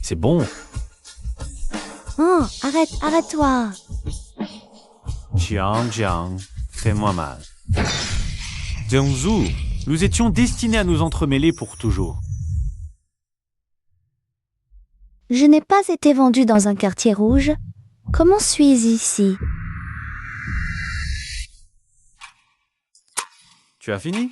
C'est bon. Oh, arrête-toi. Jiang Jiang, fais-moi mal. Jiangsu, nous étions destinés à nous entremêler pour toujours. Je n'ai pas été vendue dans un quartier rouge. Comment suis-je ici? Tu as fini?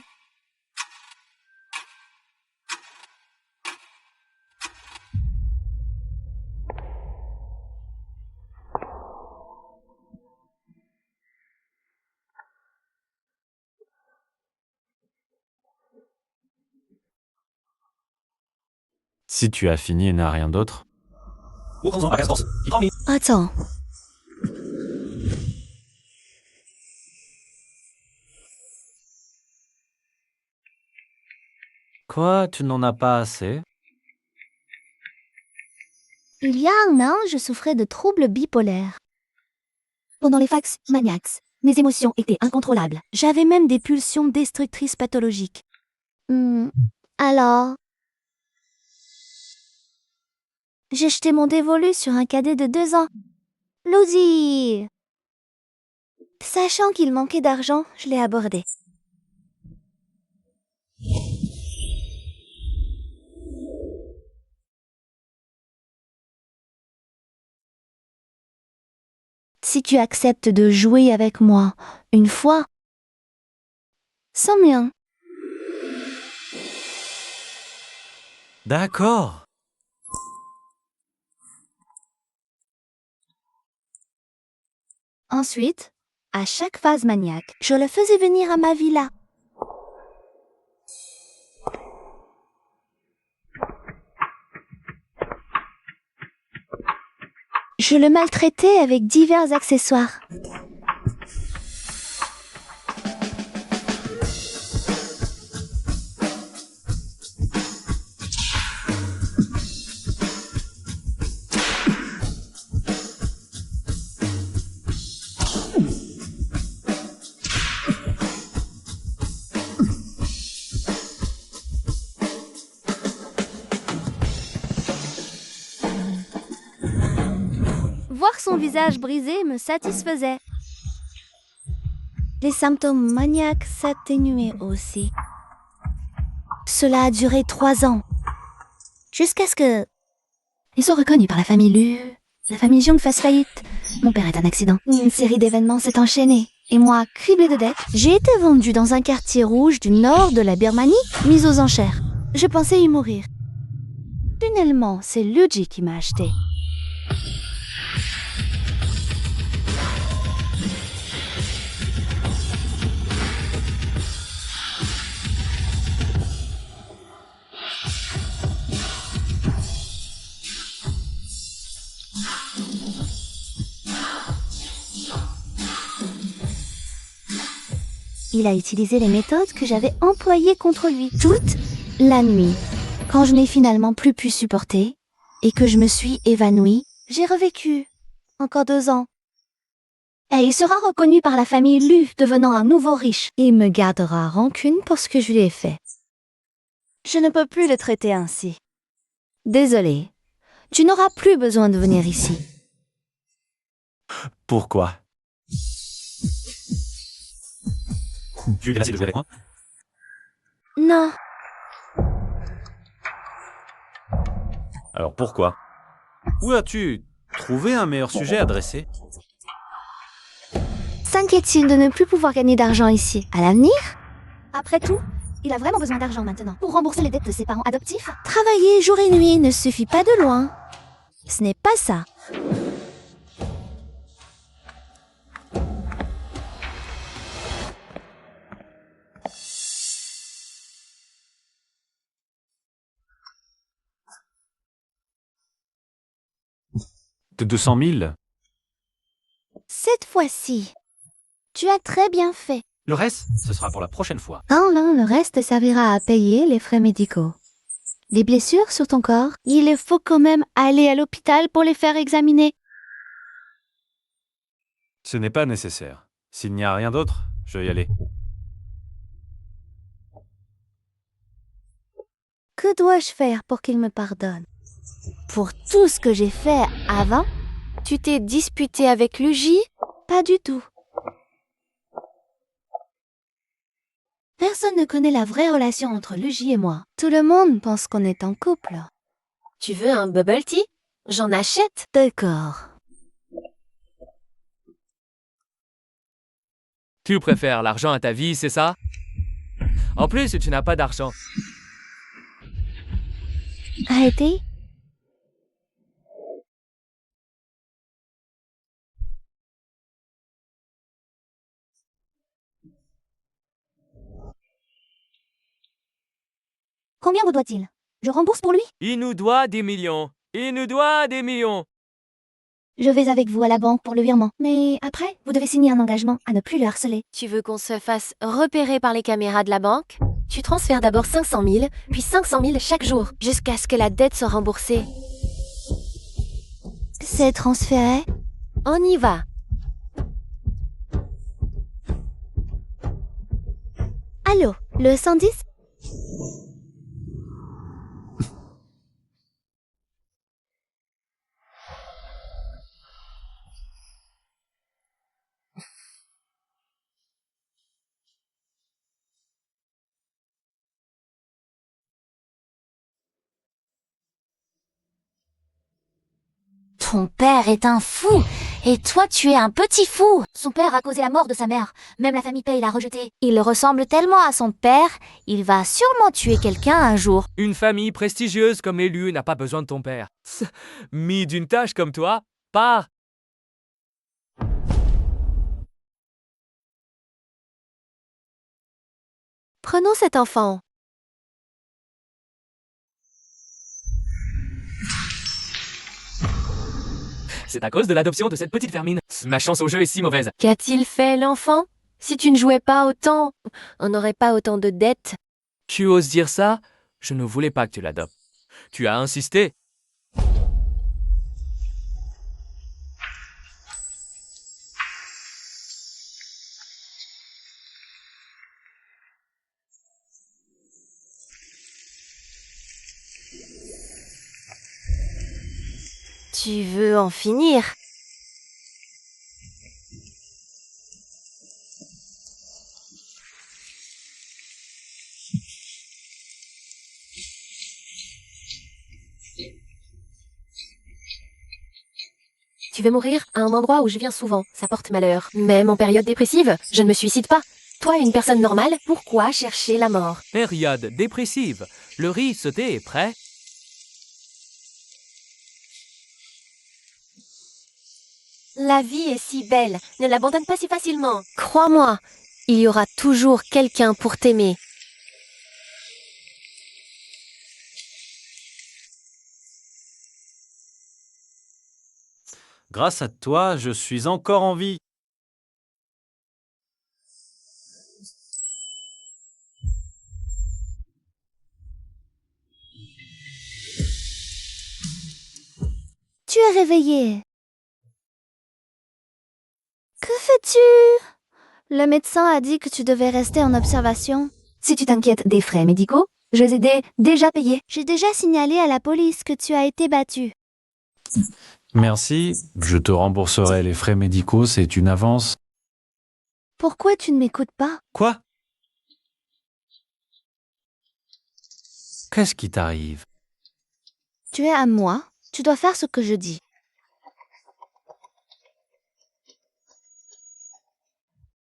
Si tu as fini et n'as rien d'autre. Attends. Quoi, tu n'en as pas assez? Il y a un an, je souffrais de troubles bipolaires. Pendant les fax maniaques, mes émotions étaient incontrôlables. J'avais même des pulsions destructrices pathologiques. Alors, j'ai jeté mon dévolu sur un cadet de 2 ans. Lousy! Sachant qu'il manquait d'argent, je l'ai abordé. Si tu acceptes de jouer avec moi une fois, sans mien. D'accord. Ensuite, à chaque phase maniaque, je le faisais venir à ma villa. Je le maltraitais avec divers accessoires. Voir son visage brisé me satisfaisait. Les symptômes maniaques s'atténuaient aussi. Cela a duré 3 ans. Jusqu'à ce que... Ils sont reconnus par la famille Lu. La famille Jung fasse faillite. Mon père est un accident. Une série d'événements s'est enchaînée. Et moi, criblée de dettes, j'ai été vendue dans un quartier rouge du nord de la Birmanie, mise aux enchères. Je pensais y mourir. Finalement, c'est Luigi qui m'a acheté. Il a utilisé les méthodes que j'avais employées contre lui toute la nuit. Quand je n'ai finalement plus pu supporter et que je me suis évanouie, j'ai revécu. Encore 2 ans. Et il sera reconnu par la famille Lu, devenant un nouveau riche. Il me gardera rancune pour ce que je lui ai fait. Je ne peux plus le traiter ainsi. Désolé. Tu n'auras plus besoin de venir ici. Pourquoi? Tu es assez de jouer avec moi? Non. Alors pourquoi? Où as-tu trouvé un meilleur sujet à dresser? S'inquiète-t-il de ne plus pouvoir gagner d'argent ici à l'avenir? Après tout, il a vraiment besoin d'argent maintenant pour rembourser les dettes de ses parents adoptifs. Travailler jour et nuit ne suffit pas de loin. Ce n'est pas ça. De 200 000? Cette fois-ci, tu as très bien fait. Le reste, ce sera pour la prochaine fois. Le reste servira à payer les frais médicaux. Des blessures sur ton corps? Il faut quand même aller à l'hôpital pour les faire examiner. Ce n'est pas nécessaire. S'il n'y a rien d'autre, je vais y aller. Que dois-je faire pour qu'il me pardonne? Pour tout ce que j'ai fait avant? Tu t'es disputé avec Luigi? Pas du tout. Personne ne connaît la vraie relation entre Luigi et moi. Tout le monde pense qu'on est en couple. Tu veux un bubble tea? J'en achète. D'accord. Tu préfères l'argent à ta vie, c'est ça? En plus, tu n'as pas d'argent. Arrêtez. Combien vous doit-il? Je rembourse pour lui? Il nous doit des millions. Il nous doit des millions. Je vais avec vous à la banque pour le virement. Mais après, vous devez signer un engagement à ne plus le harceler. Tu veux qu'on se fasse repérer par les caméras de la banque? Tu transfères d'abord 500 000, puis 500 000 chaque jour, jusqu'à ce que la dette soit remboursée. C'est transféré? On y va. Allô, le 110? Ton père est un fou, et toi tu es un petit fou. Son père a causé la mort de sa mère, même la famille Pei l'a rejeté. Il ressemble tellement à son père, il va sûrement tuer quelqu'un un jour. Une famille prestigieuse comme l'élu n'a pas besoin de ton père. Mis d'une tâche comme toi, pars. Prenons cet enfant. C'est à cause de l'adoption de cette petite vermine. Ma chance au jeu est si mauvaise. Qu'a-t-il fait, l'enfant? Si tu ne jouais pas autant, on n'aurait pas autant de dettes. Tu oses dire ça? Je ne voulais pas que tu l'adoptes. Tu as insisté. Tu veux en finir? Tu veux mourir à un endroit où je viens souvent, ça porte malheur. Même en période dépressive, je ne me suicide pas. Toi, une personne normale, pourquoi chercher la mort? Période dépressive. Le riz sauté est prêt. La vie est si belle, ne l'abandonne pas si facilement. Crois-moi, il y aura toujours quelqu'un pour t'aimer. Grâce à toi, je suis encore en vie. Tu es réveillé. Que fais-tu? Le médecin a dit que tu devais rester en observation. Si tu t'inquiètes des frais médicaux, je les ai déjà payés. J'ai déjà signalé à la police que tu as été battu. Merci, je te rembourserai les frais médicaux, c'est une avance. Pourquoi tu ne m'écoutes pas? Quoi? Qu'est-ce qui t'arrive? Tu es à moi, tu dois faire ce que je dis.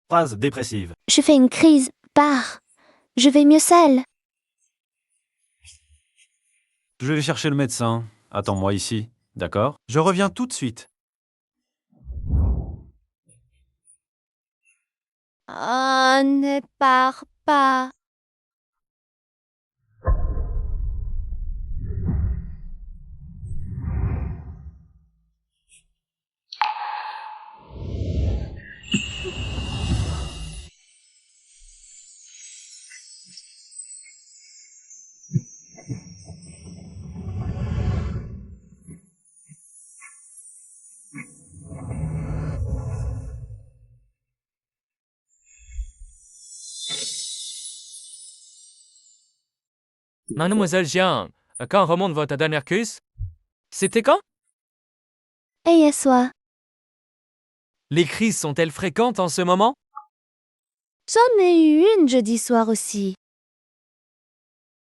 Phrase dépressive. Je fais une crise, pars. Je vais mieux seule. Je vais chercher le médecin. Attends-moi ici, d'accord? Je reviens tout de suite. Oh, ne pars pas. Mademoiselle Jiang, quand remonte votre dernière crise? C'était quand? Et hier soir, Les crises sont-elles fréquentes en ce moment? j'en ai eu une jeudi soir aussi.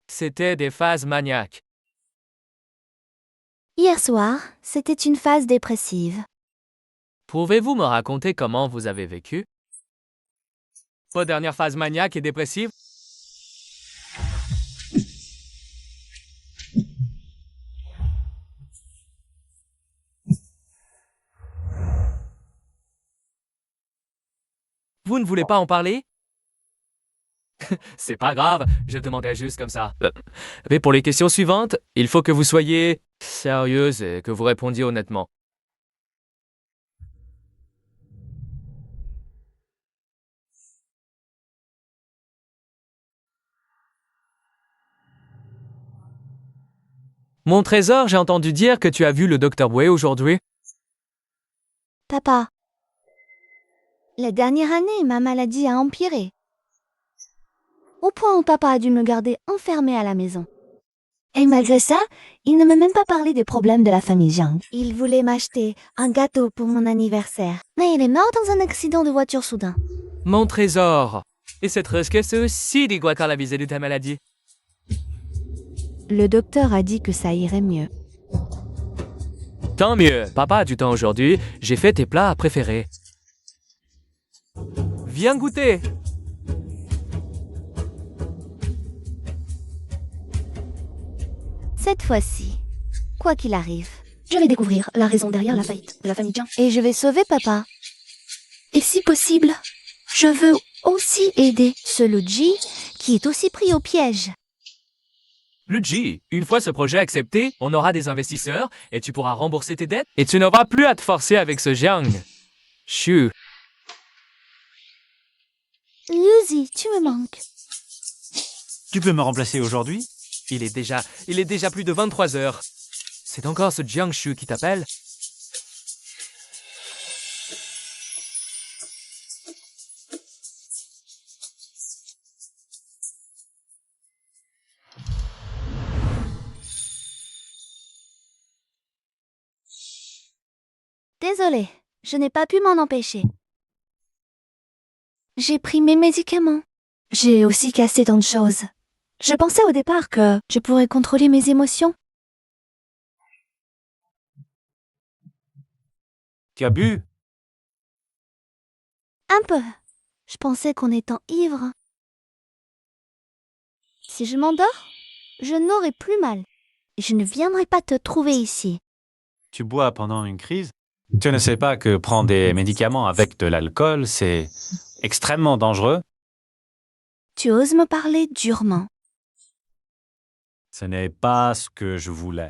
C'était des phases maniaques. Hier soir, c'était une phase dépressive. Pouvez-vous me raconter comment vous avez vécu? Votre dernière phase maniaque et dépressive? Vous ne voulez pas en parler? C'est pas grave, je demandais juste comme ça. Mais pour les questions suivantes, il faut que vous soyez sérieuse et que vous répondiez honnêtement. Mon trésor, j'ai entendu dire que tu as vu le docteur Wei aujourd'hui. Papa, la dernière année, ma maladie a empiré. Au point où papa a dû me garder enfermée à la maison. Et malgré ça, il ne m'a même pas parlé des problèmes de la famille Jiang. Il voulait m'acheter un gâteau pour mon anniversaire. Mais il est mort dans un accident de voiture soudain. Mon trésor. Et cette risque, c'est aussi d'igual à la visée de ta maladie. Le docteur a dit que ça irait mieux. Tant mieux, papa a du temps aujourd'hui, j'ai fait tes plats préférés. Viens goûter. Cette fois-ci, quoi qu'il arrive, je vais découvrir la raison derrière la faillite de la famille Jiang. Et je vais sauver papa. Et si possible, je veux aussi aider ce Luigi qui est aussi pris au piège. Luigi, une fois ce projet accepté, on aura des investisseurs et tu pourras rembourser tes dettes et tu n'auras plus à te forcer avec ce Jiang. Chou. Luzi, tu me manques. Tu peux me remplacer aujourd'hui? Il est déjà plus de 23 heures. C'est encore ce Jiangshu qui t'appelle? Désolée, je n'ai pas pu m'en empêcher. J'ai pris mes médicaments. J'ai aussi cassé tant de choses. Je pensais au départ que je pourrais contrôler mes émotions. Tu as bu? Un peu. Je pensais qu'en étant ivre, si je m'endors, je n'aurai plus mal. Et je ne viendrai pas te trouver ici. Tu bois pendant une crise? Tu ne sais pas que prendre des médicaments avec de l'alcool, c'est extrêmement dangereux? Tu oses me parler durement. Ce n'est pas ce que je voulais.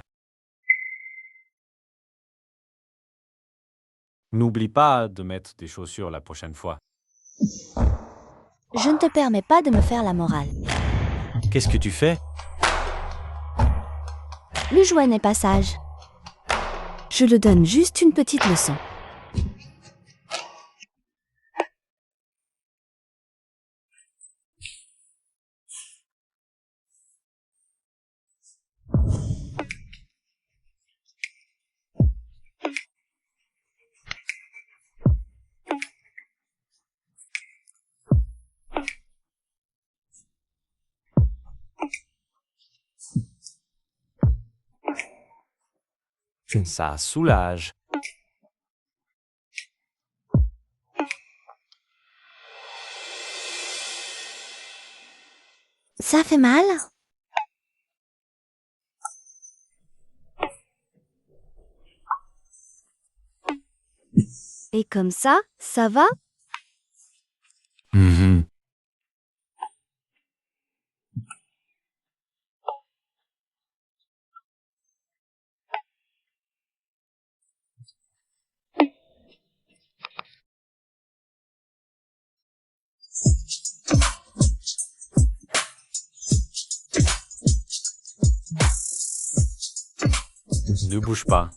N'oublie pas de mettre des chaussures la prochaine fois. Je ne te permets pas de me faire la morale. Qu'est-ce que tu fais? Le jouet n'est pas sage. Je le donne juste une petite leçon. Ça soulage. Ça fait mal? Et comme ça va? Mhm. Ne bouge pas.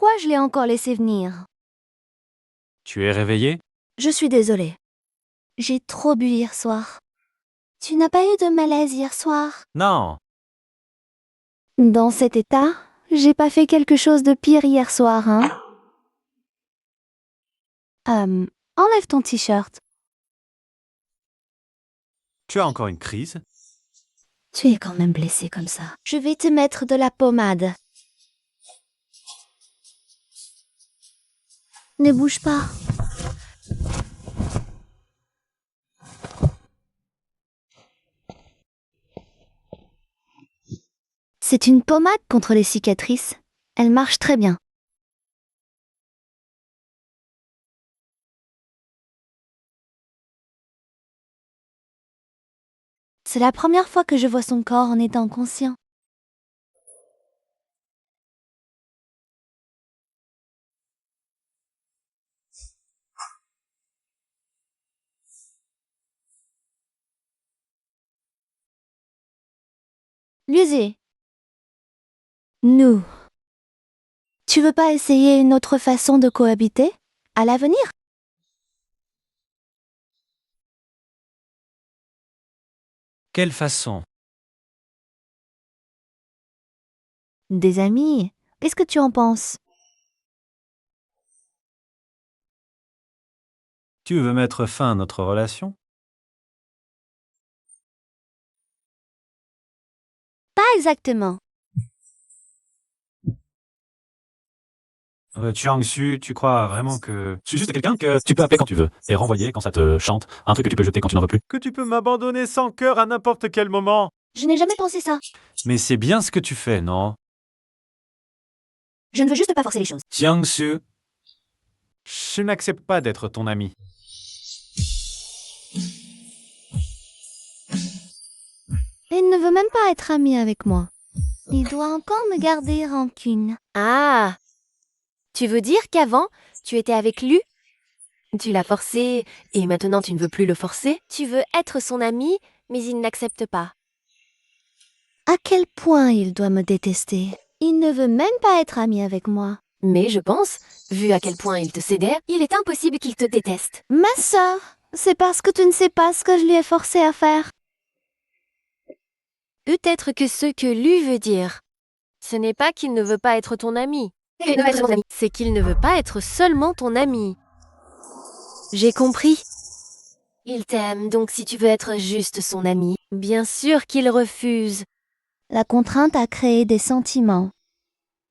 pourquoi je l'ai encore laissé venir. Tu es réveillé? Je suis désolée. J'ai trop bu hier soir. Tu n'as pas eu de malaise hier soir? Non. Dans cet état, j'ai pas fait quelque chose de pire hier soir, hein? Enlève ton t-shirt. Tu as encore une crise? Tu es quand même blessé comme ça. Je vais te mettre de la pommade. Ne bouge pas. C'est une pommade contre les cicatrices. Elle marche très bien. C'est la première fois que je vois son corps en étant conscient. Luizy. Nous. Tu veux pas essayer une autre façon de cohabiter à l'avenir? Quelle façon? Des amis, qu'est-ce que tu en penses? Tu veux mettre fin à notre relation? Pas exactement. Jiangsu, tu crois vraiment que... Je suis juste quelqu'un que tu peux appeler quand tu veux et renvoyer quand ça te chante, un truc que tu peux jeter quand tu n'en veux plus. Que tu peux m'abandonner sans cœur à n'importe quel moment. Je n'ai jamais pensé ça. Mais c'est bien ce que tu fais, non? Je ne veux juste pas forcer les choses. Jiangsu, je n'accepte pas d'être ton ami. Il ne veut même pas être ami avec moi. Il doit encore me garder rancune. Ah! Tu veux dire qu'avant, tu étais avec lui? Tu l'as forcé, et maintenant tu ne veux plus le forcer? Tu veux être son ami, mais il n'accepte pas. À quel point il doit me détester. Il ne veut même pas être ami avec moi. Mais je pense, vu à quel point il te cédait, il est impossible qu'il te déteste. Ma sœur, c'est parce que tu ne sais pas ce que je lui ai forcé à faire. Peut-être que ce que lui veut dire, ce n'est pas qu'il ne veut pas être ton ami. C'est qu'il ne veut pas être seulement ton ami. J'ai compris. Il t'aime, donc si tu veux être juste son ami, bien sûr qu'il refuse. La contrainte a créé des sentiments.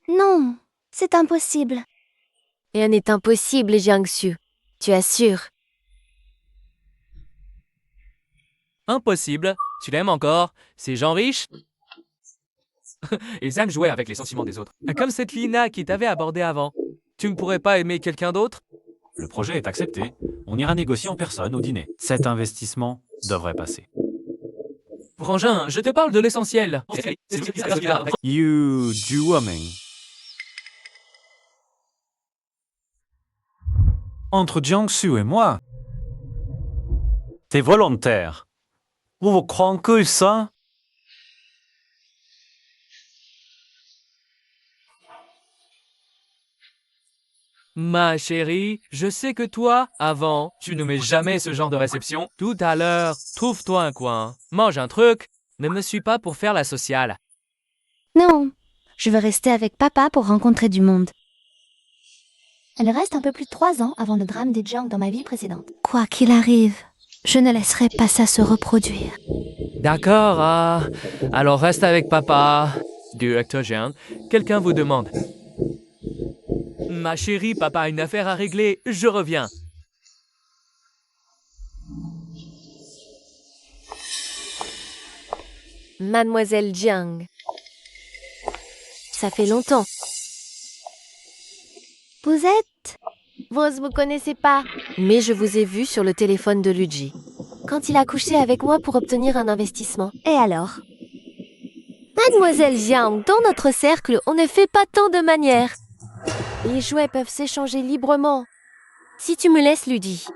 Non, c'est impossible. Rien n'est impossible, Jiangsu. Tu assures. Impossible. Tu l'aimes encore? Ces gens riches? Ils aiment jouer avec les sentiments des autres. Comme cette Lina qui t'avait abordé avant. Tu ne pourrais pas aimer quelqu'un d'autre? Le projet est accepté. On ira négocier en personne au dîner. Cet investissement devrait passer. Frangin, je te parle de l'essentiel. You du woman. Entre Jiangsu et moi, t'es volontaire. Vous croyez que ça? Ma chérie, je sais que toi, avant, tu ne mets jamais ce genre de réception. Tout à l'heure, trouve-toi un coin, mange un truc, ne me suis pas pour faire la sociale. Non, je veux rester avec papa pour rencontrer du monde. Il reste un peu plus de 3 ans avant le drame des Jiang dans ma vie précédente. Quoi qu'il arrive, je ne laisserai pas ça se reproduire. D'accord, alors reste avec papa. Directeur Jean, quelqu'un vous demande. Ma chérie, papa a une affaire à régler, je reviens. Mademoiselle Jiang. Ça fait longtemps. Vous êtes... Vous ne me connaissez pas. Mais je vous ai vu sur le téléphone de Luigi. Quand il a couché avec moi pour obtenir un investissement. Et alors? Mademoiselle Jiang, dans notre cercle, on ne fait pas tant de manières. Les jouets peuvent s'échanger librement. Si tu me laisses, Ludi,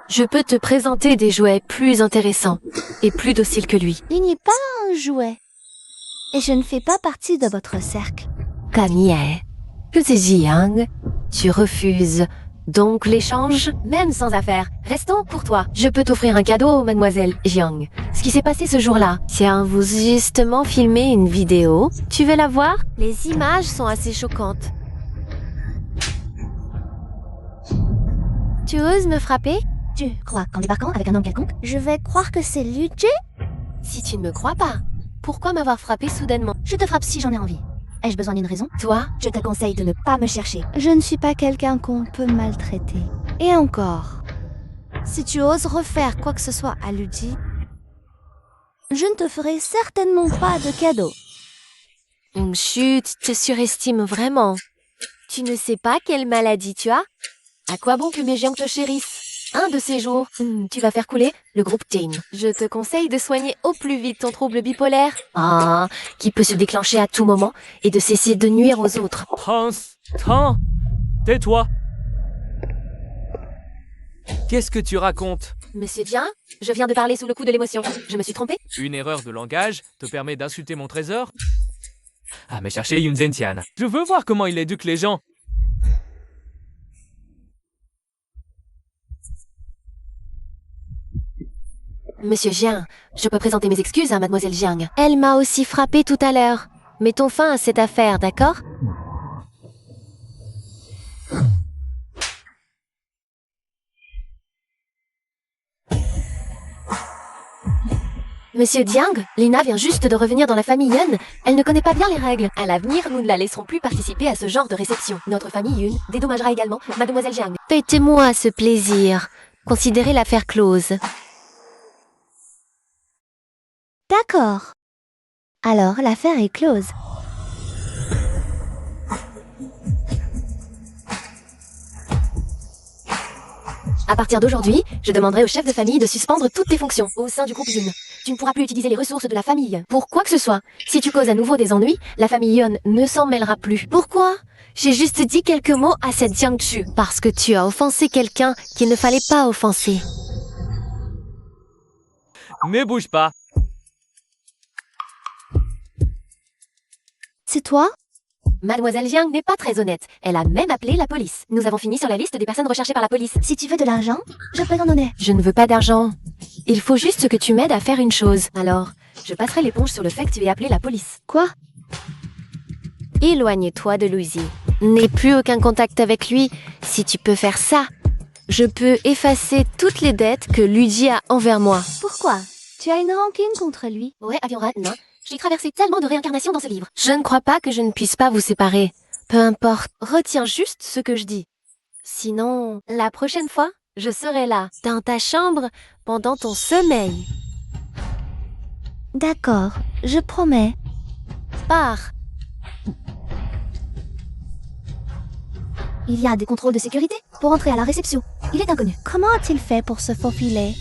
je peux te présenter des jouets plus intéressants et plus dociles que lui. Il n'est pas un jouet. Et je ne fais pas partie de votre cercle. Kanye. Que c'est Jiang. Tu refuses. Donc l'échange, même sans affaire. Restons pour toi. Je peux t'offrir un cadeau, mademoiselle Jiang. Ce qui s'est passé ce jour-là. Tiens, vous justement filmé une vidéo. Tu veux la voir? Les images sont assez choquantes. Tu oses me frapper? Tu crois qu'en débarquant avec un homme quelconque, je vais croire que c'est Luigi? Si tu ne me crois pas, pourquoi m'avoir frappé soudainement? Je te frappe si j'en ai envie. Ai-je besoin d'une raison? Toi? Je te conseille de ne pas me chercher. Je ne suis pas quelqu'un qu'on peut maltraiter. Et encore, si tu oses refaire quoi que ce soit à Luigi, je ne te ferai certainement pas de cadeau. Chut, te surestimes vraiment. Tu ne sais pas quelle maladie tu as? À quoi bon que mes géants te chérissent? Un de ces jours, tu vas faire couler le groupe Team. Je te conseille de soigner au plus vite ton trouble bipolaire. Qui peut se déclencher à tout moment et de cesser de nuire aux autres. Prince, tais-toi. Qu'est-ce que tu racontes? Monsieur Jiang, je viens de parler sous le coup de l'émotion. Je me suis trompée? Une erreur de langage te permet d'insulter mon trésor? Ah, mais cherchez Yun Zentian. Je veux voir comment il éduque les gens. Monsieur Jiang, je peux présenter mes excuses à mademoiselle Jiang. Elle m'a aussi frappé tout à l'heure. Mettons fin à cette affaire, d'accord? Monsieur Jiang, Lina vient juste de revenir dans la famille Yun. Elle ne connaît pas bien les règles. À l'avenir, nous ne la laisserons plus participer à ce genre de réception. Notre famille Yun dédommagera également mademoiselle Jiang. Faites-moi ce plaisir. Considérez l'affaire close. D'accord. Alors, l'affaire est close. À partir d'aujourd'hui, je demanderai au chef de famille de suspendre toutes tes fonctions au sein du groupe Yun. Tu ne pourras plus utiliser les ressources de la famille pour quoi que ce soit. Si tu causes à nouveau des ennuis, la famille Yun ne s'en mêlera plus. Pourquoi? J'ai juste dit quelques mots à cette Jiang Chu. Parce que tu as offensé quelqu'un qu'il ne fallait pas offenser. Ne bouge pas. C'est toi? Mademoiselle Jiang n'est pas très honnête. Elle a même appelé la police. Nous avons fini sur la liste des personnes recherchées par la police. Si tu veux de l'argent, je peux t'en donner. Je ne veux pas d'argent. Il faut juste que tu m'aides à faire une chose. Alors, je passerai l'éponge sur le fait que tu aies appelé la police. Quoi? Éloigne-toi de Luigi. N'aie plus aucun contact avec lui. Si tu peux faire ça, je peux effacer toutes les dettes que Luigi a envers moi. Pourquoi? Tu as une rancune contre lui? Ouais, avion rat, non. J'ai traversé tellement de réincarnations dans ce livre. Je ne crois pas que je ne puisse pas vous séparer. Peu importe, retiens juste ce que je dis. Sinon, la prochaine fois, je serai là, dans ta chambre, pendant ton sommeil. D'accord, je promets. Pars. Il y a des contrôles de sécurité pour entrer à la réception. Il est inconnu. Comment a-t-il fait pour se faufiler?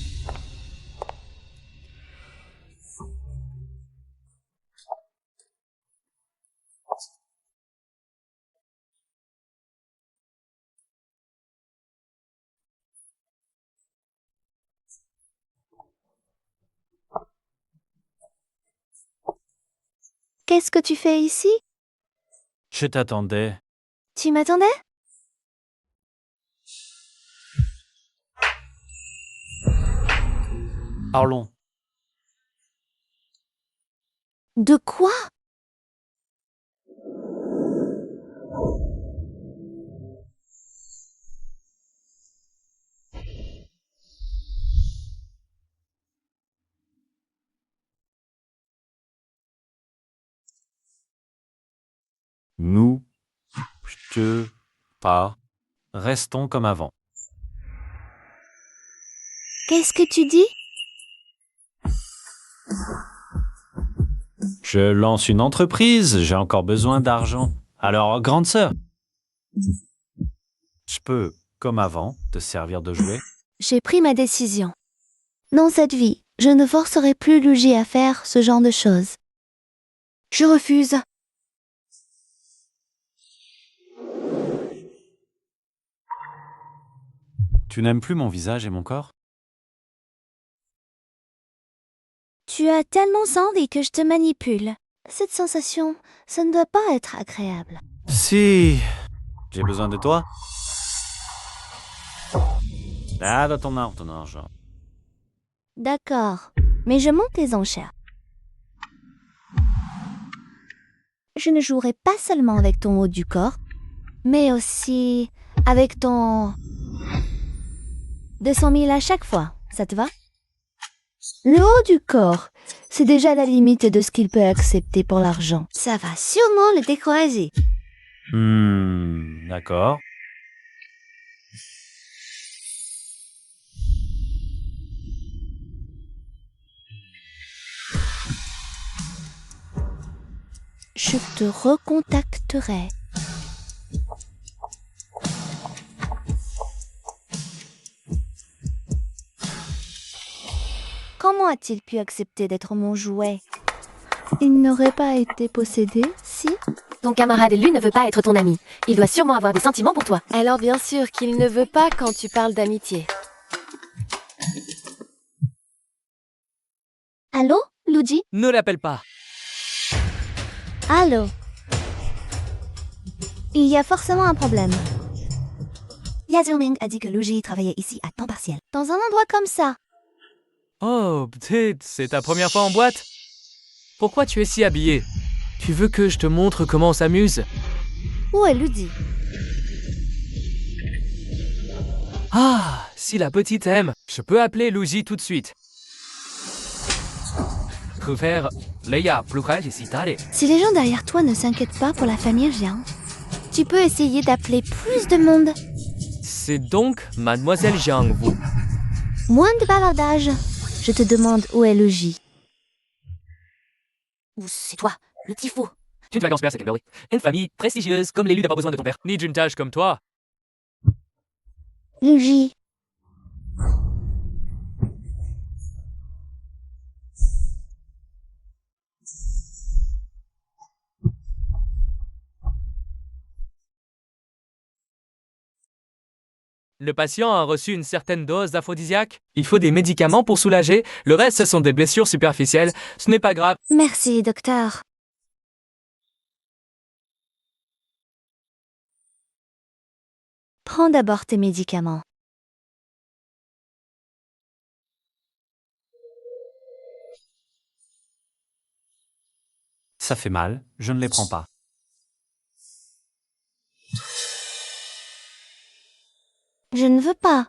Qu'est-ce que tu fais ici? Je t'attendais. Tu m'attendais? Parlons. De quoi? Nous, pas, restons comme avant. Qu'est-ce que tu dis? Je lance une entreprise, j'ai encore besoin d'argent. Alors, grande sœur, je peux, comme avant, te servir de jouet? J'ai pris ma décision. Dans cette vie, je ne forcerai plus Luigi à faire ce genre de choses. Je refuse. Tu n'aimes plus mon visage et mon corps? Tu as tellement envie que je te manipule. Cette sensation, ça ne doit pas être agréable. Si, J'ai besoin de toi. Ah, dans ton argent. D'accord, mais je monte les enchères. Je ne jouerai pas seulement avec ton haut du corps, mais aussi avec ton 200 000 à chaque fois. Ça te va? Le haut du corps, c'est déjà la limite de ce qu'il peut accepter pour l'argent. Ça va sûrement le décourager. D'accord. Je te recontacterai. Comment a-t-il pu accepter d'être mon jouet? Il n'aurait pas été possédé, si? Ton camarade lui ne veut pas être ton ami. Il doit sûrement avoir des sentiments pour toi. Alors bien sûr qu'il ne veut pas quand tu parles d'amitié. Allô, Luigi? Ne l'appelle pas. Allô? Il y a forcément un problème. Yazuming a dit que Luigi travaillait ici à temps partiel. Dans un endroit comme ça. Oh, petite, c'est ta première fois en boîte? Pourquoi tu es si habillée? Tu veux que je te montre comment on s'amuse? Où est Luigi? Ah, si la petite aime, je peux appeler Luigi tout de suite. Faire Leia, Si les gens derrière toi ne s'inquiètent pas pour la famille Jiang, tu peux essayer d'appeler plus de monde. C'est donc Mademoiselle Jiang, vous. Moins de bavardage. Je te demande où est Luigi. Ou c'est toi, le petit fou. Tu ne vacances père, c'est quelle glorie. Une famille prestigieuse comme l'élu n'a pas besoin de ton père, ni d'une tâche comme toi. Luigi. Le patient a reçu une certaine dose d'aphrodisiaque. Il faut des médicaments pour soulager. Le reste, ce sont des blessures superficielles. Ce n'est pas grave. Merci, docteur. Prends d'abord tes médicaments. Ça fait mal, je ne les prends pas. Je ne veux pas.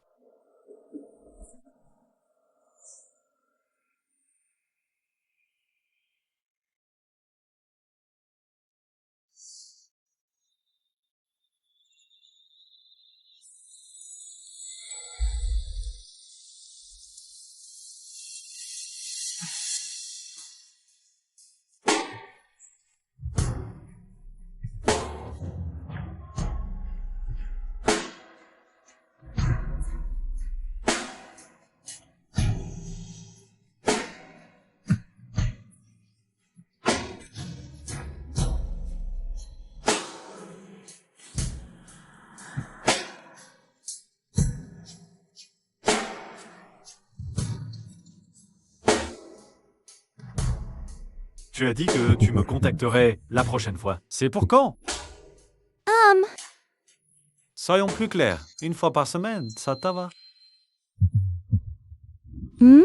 Tu as dit que tu me contacterais la prochaine fois. C'est pour quand? Soyons plus clairs. Une fois par semaine, ça te va? Hmm?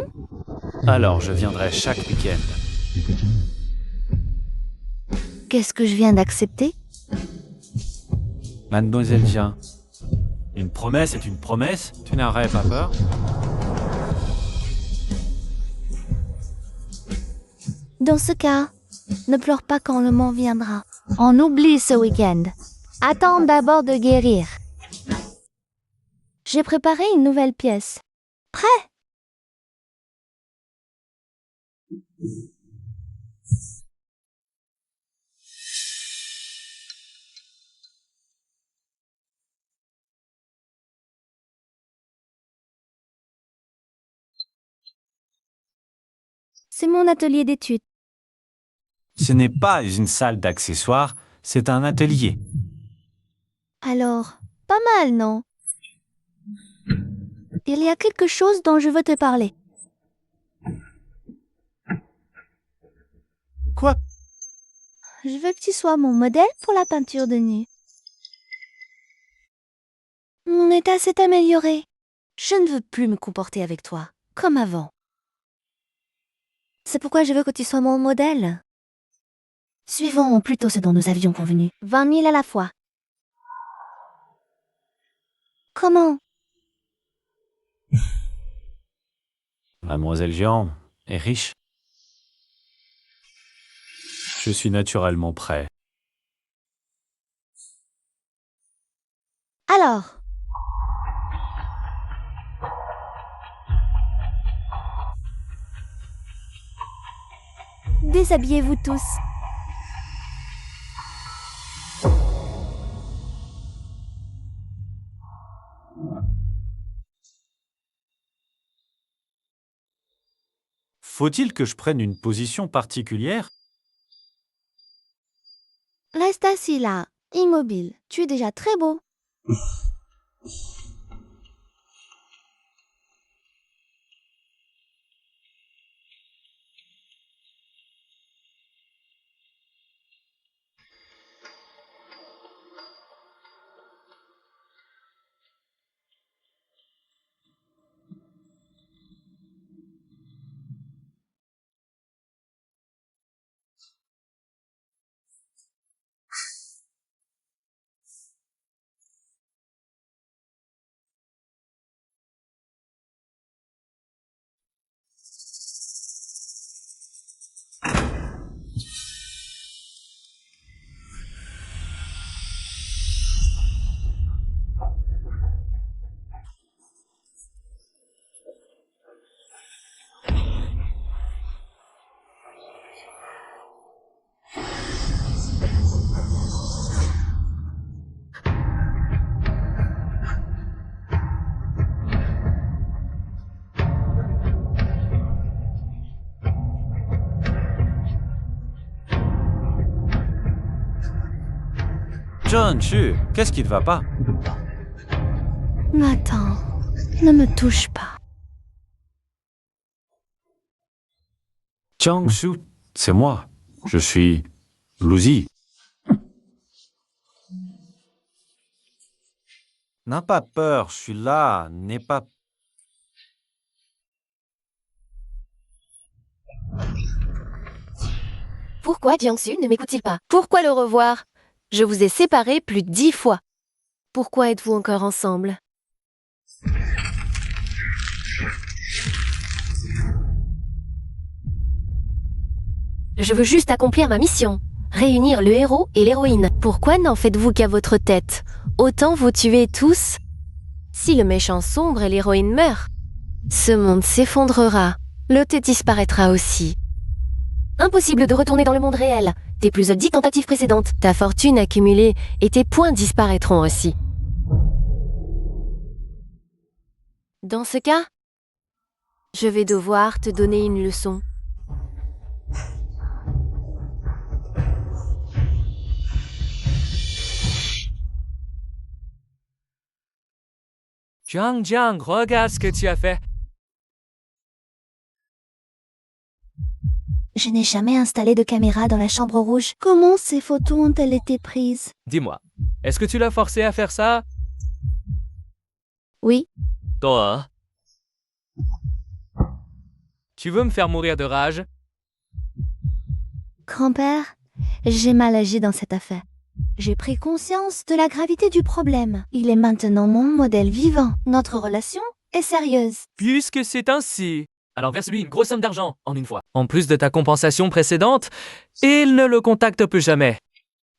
Alors, je viendrai chaque week-end. Qu'est-ce que je viens d'accepter? Mademoiselle Jiang, une promesse est une promesse. Tu n'aurais pas peur? Dans ce cas, ne pleure pas quand le moment viendra. On oublie ce week-end. Attends d'abord de guérir. J'ai préparé une nouvelle pièce. Prêt? C'est mon atelier d'études. Ce n'est pas une salle d'accessoires, c'est un atelier. Alors, pas mal, non? Il y a quelque chose dont je veux te parler. Quoi? Je veux que tu sois mon modèle pour la peinture de nu. Mon état s'est amélioré. Je ne veux plus me comporter avec toi, comme avant. C'est pourquoi je veux que tu sois mon modèle. Suivons plutôt ce dont nous avions convenu. 20 000 à la fois. Comment? Mademoiselle Jean est riche. Je suis naturellement prêt. Alors? Déshabillez-vous tous. Faut-il que je prenne une position particulière? Reste assis là, immobile. Tu es déjà très beau. John, Chu, qu'est-ce qui ne va pas? Attends, ne me touche pas. Jiangsu, c'est moi. Je suis Luzi. N'aie pas peur, je suis là. N'aie pas... Pourquoi Jiangsu ne m'écoute-t-il pas? Pourquoi le revoir? Je vous ai séparés plus de 10 fois. Pourquoi êtes-vous encore ensemble? Je veux juste accomplir ma mission. Réunir le héros et l'héroïne. Pourquoi n'en faites-vous qu'à votre tête? Autant vous tuer tous. Si le méchant sombre et l'héroïne meurent, ce monde s'effondrera. L'autre disparaîtra aussi. Impossible de retourner dans le monde réel. Tes plus de 10 tentatives précédentes, ta fortune accumulée et tes points disparaîtront aussi. Dans ce cas, je vais devoir te donner une leçon. Jiang, regarde ce que tu as fait. Je n'ai jamais installé de caméra dans la chambre rouge. Comment ces photos ont-elles été prises? Dis-moi, est-ce que tu l'as forcé à faire ça? Oui. Toi? Tu veux me faire mourir de rage? Grand-père, j'ai mal agi dans cette affaire. J'ai pris conscience de la gravité du problème. Il est maintenant mon modèle vivant. Notre relation est sérieuse. Puisque c'est ainsi, alors verse-lui une grosse somme d'argent en une fois. En plus de ta compensation précédente, il ne le contacte plus jamais.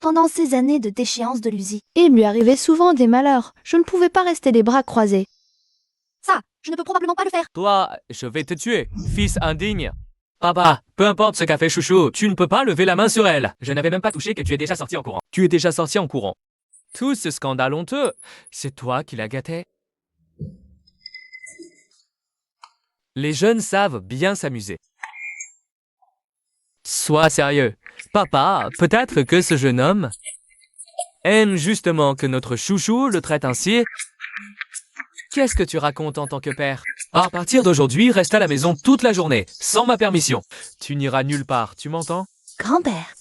Pendant ces années de déchéance de Luzi, il lui arrivait souvent des malheurs. Je ne pouvais pas rester les bras croisés. Ça, je ne peux probablement pas le faire. Toi, je vais te tuer, fils indigne. Papa, peu importe ce qu'a fait Chouchou, tu ne peux pas lever la main sur elle. Je n'avais même pas touché que tu es déjà sorti en courant. Tu es déjà sorti en courant. Tout ce scandale honteux, c'est toi qui l'as gâté. Les jeunes savent bien s'amuser. Sois sérieux. Papa, peut-être que ce jeune homme aime justement que notre chouchou le traite ainsi. Qu'est-ce que tu racontes en tant que père? À partir d'aujourd'hui, reste à la maison toute la journée, sans ma permission. Tu n'iras nulle part, tu m'entends? Grand-père.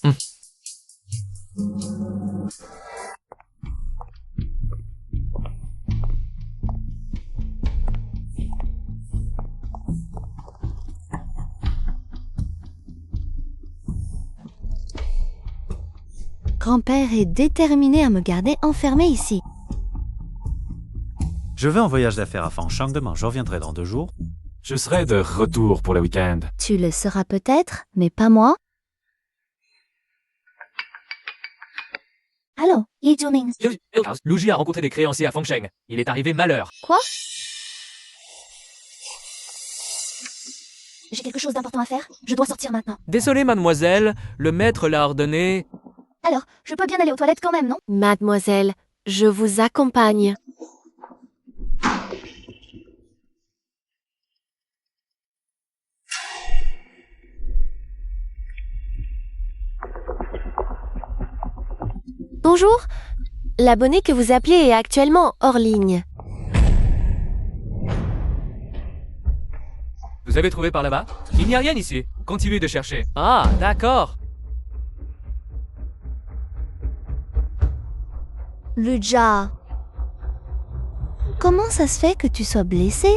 Grand-père est déterminé à me garder enfermée ici. Je vais en voyage d'affaires à Fangcheng demain. Je reviendrai dans 2 jours. Je serai de retour pour le week-end. Tu le seras peut-être, mais pas moi. Allô, Yi Juning. Luigi a rencontré des créanciers à Fangcheng. Il est arrivé malheur. Quoi? J'ai quelque chose d'important à faire. Je dois sortir maintenant. Désolé, mademoiselle, le maître l'a ordonné. Alors, je peux bien aller aux toilettes quand même, non? Mademoiselle, je vous accompagne. Bonjour. L'abonné que vous appelez est actuellement hors ligne. Vous avez trouvé par là-bas? Il n'y a rien ici. Continuez de chercher. Ah, d'accord. Luja. Comment ça se fait que tu sois blessé?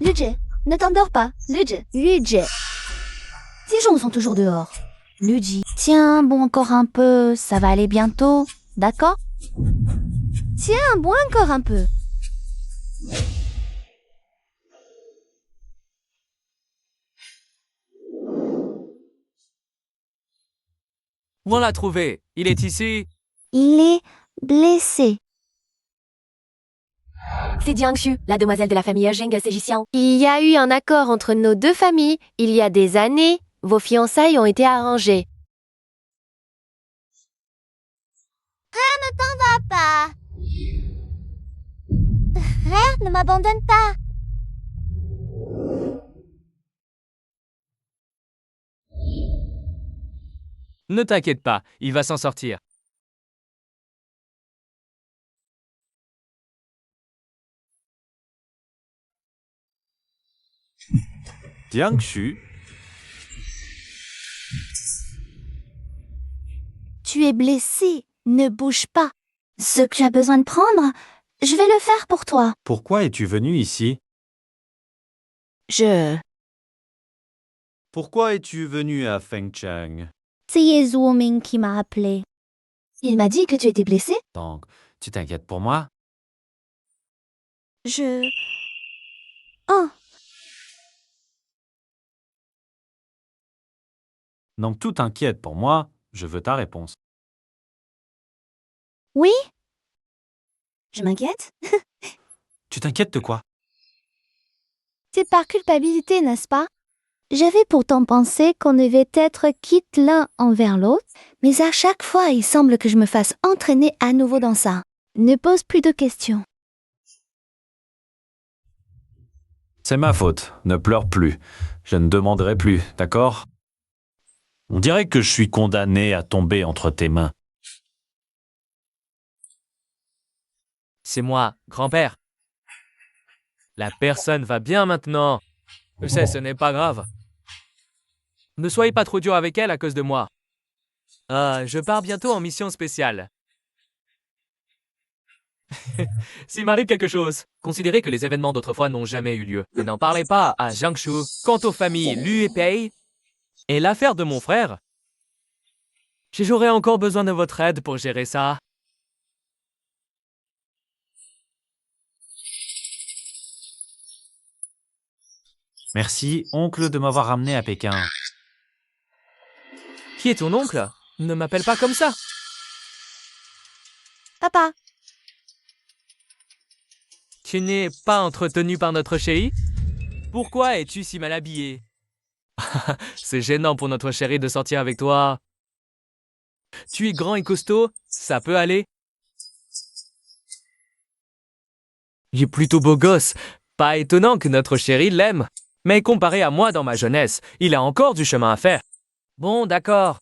Luje, ne t'endors pas. Luje. Luje. Ces gens sont toujours dehors. Luigi. Tiens, bon, encore un peu, ça va aller bientôt, d'accord? Tiens, bon, encore un peu. Où on l'a trouvé? Il est ici. Il est blessé. C'est Jiangshu, la demoiselle de la famille Zheng Sejixian. Il y a eu un accord entre nos 2 familles il y a des années. Vos fiançailles ont été arrangées. Papa. Frère, ne m'abandonne pas. Ne t'inquiète pas, il va s'en sortir. Jiangshu. Tu es blessé, ne bouge pas. Ce que tu as besoin de prendre, je vais le faire pour toi. Pourquoi es-tu venu ici? Pourquoi es-tu venu à Fangcheng? C'est Yezhuoming qui m'a appelé. Il m'a dit que tu étais blessé. Donc, tu t'inquiètes pour moi? Oh, Donc tout t'inquiète pour moi, je veux ta réponse. oui? Je m'inquiète. Tu t'inquiètes de quoi? C'est par culpabilité, n'est-ce pas? J'avais pourtant pensé qu'on devait être quitte l'un envers l'autre, mais à chaque fois, il semble que je me fasse entraîner à nouveau dans ça. Ne pose plus de questions. C'est ma faute, ne pleure plus. Je ne demanderai plus, d'accord? On dirait que je suis condamné à tomber entre tes mains. C'est moi, grand-père. La personne va bien maintenant. Je sais, ce n'est pas grave. Ne soyez pas trop dur avec elle à cause de moi. Je pars bientôt en mission spéciale. S'il m'arrive quelque chose, considérez que les événements d'autrefois n'ont jamais eu lieu. Et n'en parlez pas à Jiangshu. Quant aux familles Lu et Pei et l'affaire de mon frère, j'aurai encore besoin de votre aide pour gérer ça. Merci, oncle, de m'avoir ramené à Pékin. Qui est ton oncle? Ne m'appelle pas comme ça. Papa, Tu n'es pas entretenu par notre chérie? Pourquoi es-tu si mal habillé? C'est gênant pour notre chérie de sortir avec toi. Tu es grand et costaud, ça peut aller. Il est plutôt beau gosse. Pas étonnant que notre chérie l'aime. Mais comparé à moi dans ma jeunesse, il a encore du chemin à faire. Bon, d'accord.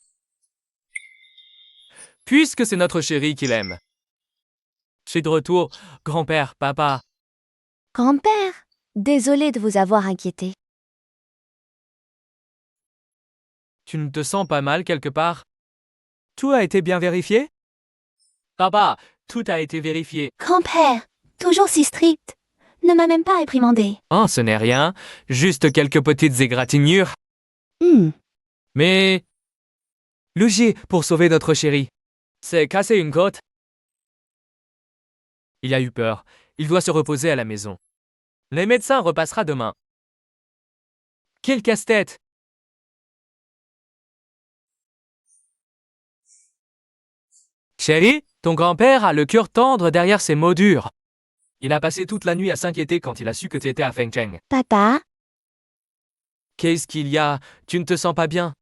Puisque c'est notre chérie qui l'aime. Je suis de retour, grand-père, papa. grand-père, désolé de vous avoir inquiété. Tu ne te sens pas mal quelque part? Tout a été bien vérifié? Papa, tout a été vérifié. Grand-père, toujours si strict. Ne m'a même pas réprimandé. Oh, ce n'est rien, juste quelques petites égratignures. Hmm. Mais Luigi, pour sauver notre chéri. C'est cassé une côte. Il a eu peur. Il doit se reposer à la maison. Les médecins repassera demain. Quel casse-tête! Chérie, ton grand-père a le cœur tendre derrière ses mots durs. Il a passé toute la nuit à s'inquiéter quand il a su que tu étais à Fengcheng. Papa, Qu'est-ce qu'il y a? Tu ne te sens pas bien?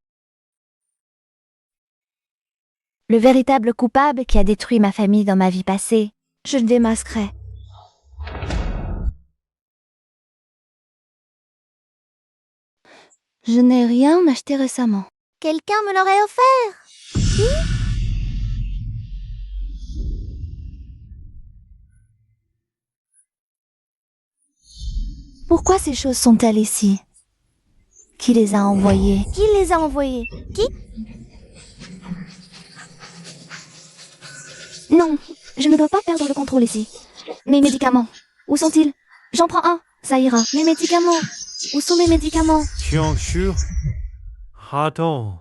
le véritable coupable qui a détruit ma famille dans ma vie passée, je le démasquerai. Je n'ai rien acheté récemment. Quelqu'un me l'aurait offert. Pourquoi ces choses sont-elles ici? Qui les a envoyées? Qui les a envoyés? Qui? Non, je ne dois pas perdre le contrôle ici. Mes médicaments, où sont-ils? J'en prends un, ça ira. Mes médicaments, où sont mes médicaments? Qiangshu. Attends.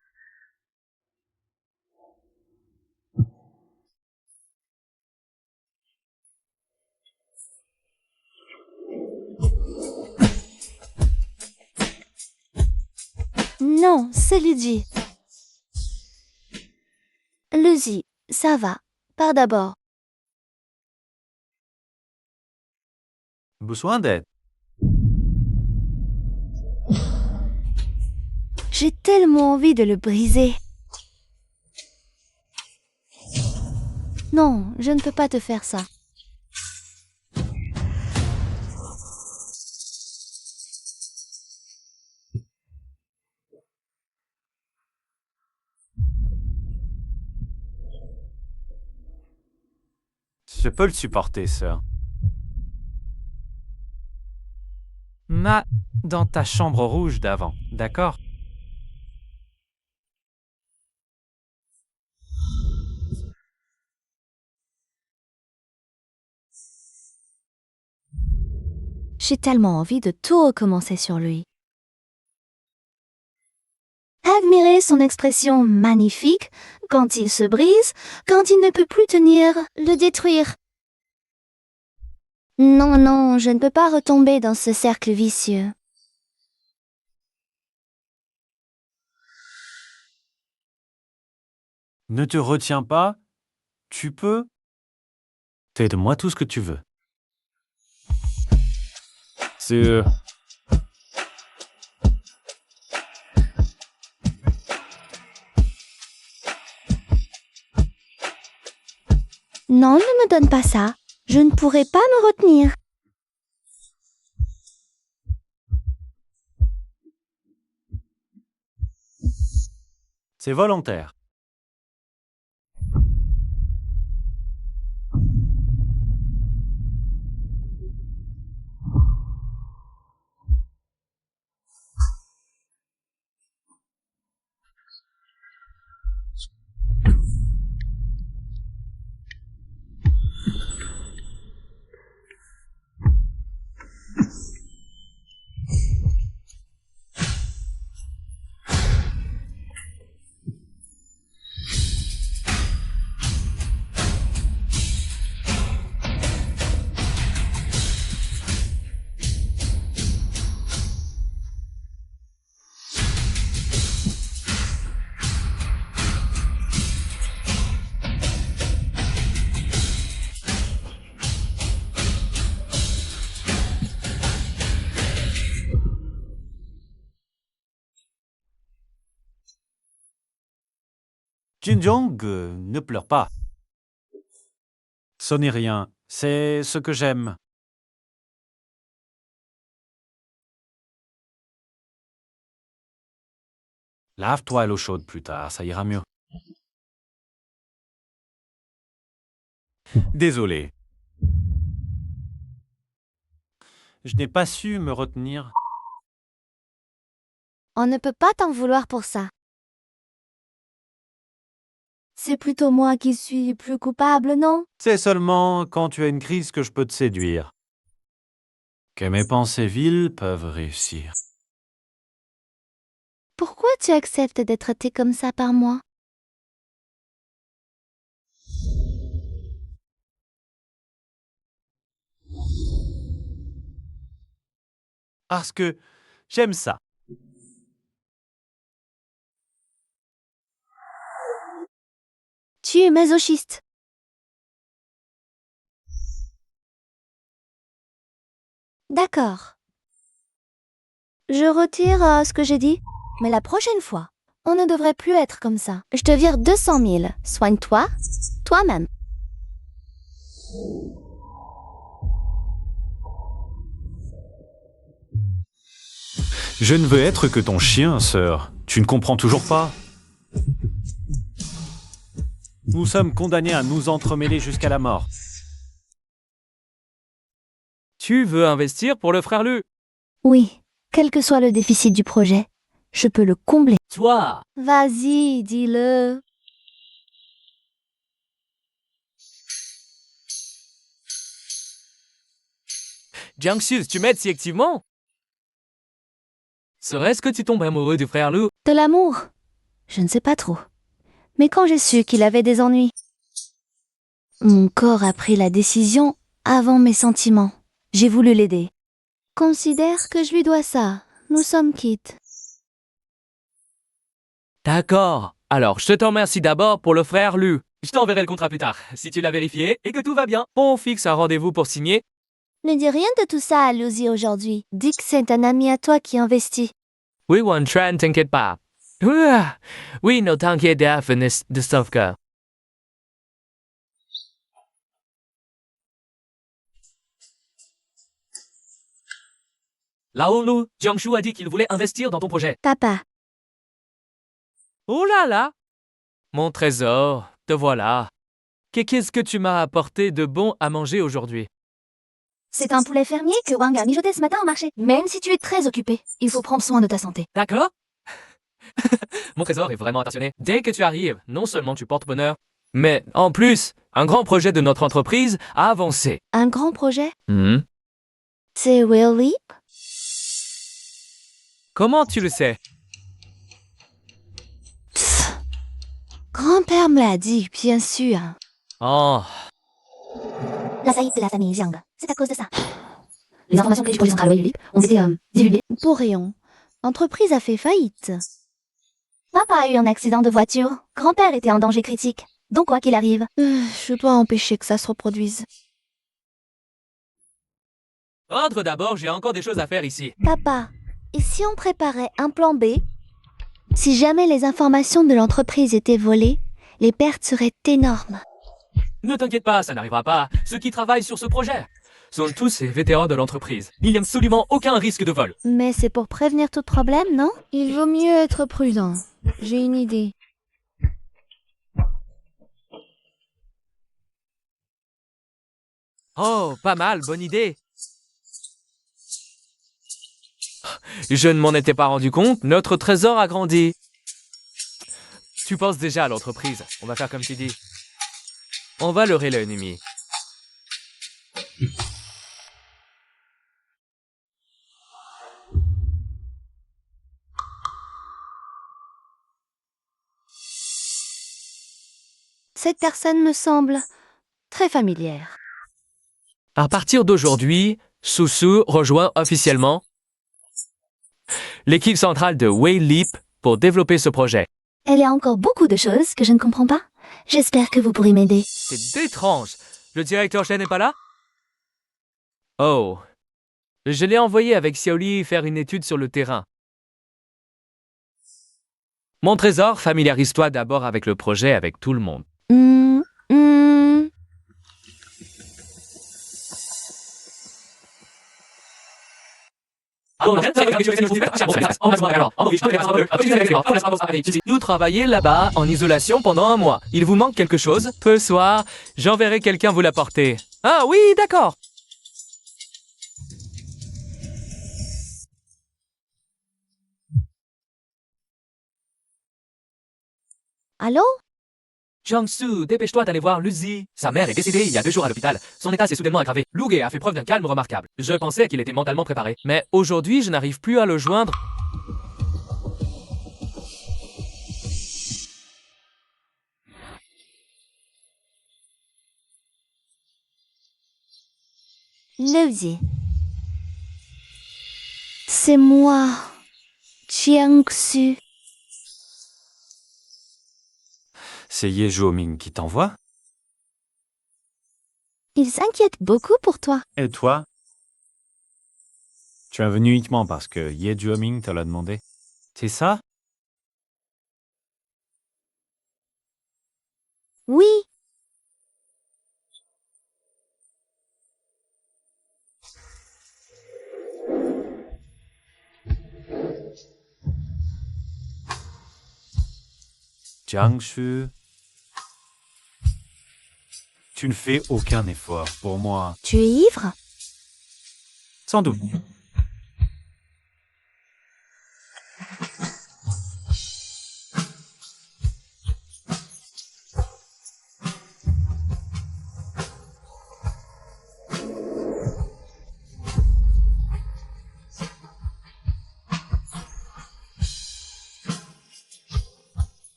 Non, c'est Luigi. Luigi, ça va. Pars d'abord. Besoin d'aide. J'ai tellement envie de le briser. Non, je ne peux pas te faire ça. Je peux le supporter, sœur. Dans ta chambre rouge d'avant, d'accord? J'ai tellement envie de tout recommencer sur lui. Admirer son expression magnifique quand il se brise, quand il ne peut plus tenir, le détruire. Non, non, je ne peux pas retomber dans ce cercle vicieux. Ne te retiens pas. Tu peux. T'aides-moi tout ce que tu veux. C'est... Non, ne me donne pas ça. Je ne pourrai pas me retenir. C'est volontaire. Jinjong, ne pleure pas. Ce n'est rien, c'est ce que j'aime. Lave-toi à l'eau chaude plus tard, ça ira mieux. Désolé. Je n'ai pas su me retenir. On ne peut pas t'en vouloir pour ça. C'est plutôt moi qui suis plus coupable, non? C'est seulement quand tu as une crise que je peux te séduire. Que mes pensées viles peuvent réussir. Pourquoi tu acceptes d'être traité comme ça par moi? Parce que j'aime ça. Tu es masochiste. D'accord. Je retire ce que j'ai dit, mais la prochaine fois, on ne devrait plus être comme ça. Je te vire 200 000. Soigne-toi, toi-même. Je ne veux être que ton chien, sœur. Tu ne comprends toujours pas? Nous sommes condamnés à nous entremêler jusqu'à la mort. Tu veux investir pour le frère Lu? Oui, quel que soit le déficit du projet, je peux le combler. Toi! Vas-y, dis-le. Jiangsu, tu m'aides si activement? Serait-ce que tu tombes amoureux du frère Lu? De l'amour? Je ne sais pas trop. Mais quand j'ai su qu'il avait des ennuis, mon corps a pris la décision avant mes sentiments. J'ai voulu l'aider. Considère que je lui dois ça. Nous sommes quittes. D'accord. Alors, je te remercie d'abord pour le frère Lu. Je t'enverrai le contrat plus tard, si tu l'as vérifié et que tout va bien. On fixe un rendez-vous pour signer. Ne dis rien de tout ça à Lucy aujourd'hui. Dis que c'est un ami à toi qui investit. Oui, Wan Tran, t'inquiète pas. Ouah. Oui, no t'inquiète de Stovka. Lao Lu, Jiangshu a dit qu'il voulait investir dans ton projet. Papa, Oh là là! Mon trésor, te voilà. Qu'est-ce que tu m'as apporté de bon à manger aujourd'hui? C'est un poulet fermier que Wang a mijoté ce matin au marché. Même si tu es très occupé, il faut prendre soin de ta santé. D'accord? Mon trésor est vraiment attentionné. Dès que tu arrives, non seulement tu portes bonheur, mais en plus, un grand projet de notre entreprise a avancé. un grand projet? Hmm? C'est Will Leap? Comment tu le sais? Psst. Grand-père me l'a dit, bien sûr. Oh, La faillite de la famille Jiang, c'est à cause de ça. Les informations clés du projet central Wei ont été divulguées. Pour rien. L'entreprise a fait faillite. Papa a eu un accident de voiture. Grand-père était en danger critique. Donc quoi qu'il arrive, Je dois empêcher que ça se reproduise. entre d'abord, j'ai encore des choses à faire ici. Papa, et si on préparait un plan B? Si jamais les informations de l'entreprise étaient volées, les pertes seraient énormes. Ne t'inquiète pas, ça n'arrivera pas. Ceux qui travaillent sur ce projet sont tous les vétérans de l'entreprise. Il n'y a absolument aucun risque de vol. Mais c'est pour prévenir tout problème, non? Il vaut mieux être prudent. J'ai une idée. Oh, pas mal, bonne idée. Je ne m'en étais pas rendu compte, notre trésor a grandi. Tu penses déjà à l'entreprise. On va faire comme tu dis. On va leurrer l'ennemi. Cette personne me semble très familière. À partir d'aujourd'hui, Susu rejoint officiellement l'équipe centrale de Wei Leap pour développer ce projet. il y a encore beaucoup de choses que je ne comprends pas. J'espère que vous pourrez m'aider. C'est étrange. Le directeur Shen n'est pas là? Oh. Je l'ai envoyé avec Xiaoli faire une étude sur le terrain. Mon trésor, familiarise-toi d'abord avec le projet avec tout le monde. Nous travaillons là-bas en isolation pendant un mois. Il vous manque quelque chose? Ce soir, j'enverrai quelqu'un vous l'apporter. Ah oui, d'accord. Allô? Jiangsu, dépêche-toi d'aller voir Luzi. Sa mère est décédée il y a 2 jours à l'hôpital. Son état s'est soudainement aggravé. Luge a fait preuve d'un calme remarquable. Je pensais qu'il était mentalement préparé. Mais aujourd'hui, je n'arrive plus à le joindre. Lucy. C'est moi, Jiangsu. C'est Ye Zhuoming qui t'envoie? Il s'inquiète beaucoup pour toi. Et toi? Tu es venu uniquement parce que Ye Zhuoming te l'a demandé. C'est ça? Oui. Jiangsu, tu ne fais aucun effort pour moi. Tu es ivre? Sans doute.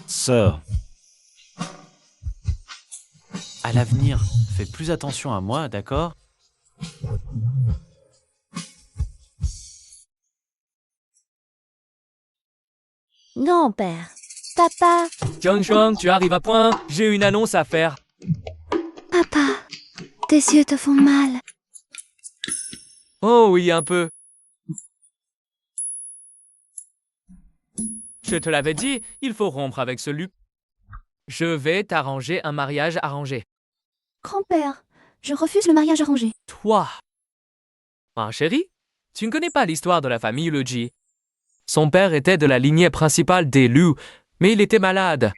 Sœur, à l'avenir, fais plus attention à moi, d'accord? Grand-père. Papa. Jiangshuang, tu arrives à point. J'ai une annonce à faire. Papa. Tes yeux te font mal. Oh oui, un peu. Je te l'avais dit, il faut rompre avec ce Lu. Je vais t'arranger un mariage arrangé. Grand-père, je refuse le mariage arrangé. Toi. Ah, chérie, tu ne connais pas l'histoire de la famille Luji. Son père était de la lignée principale des Lu, mais il était malade.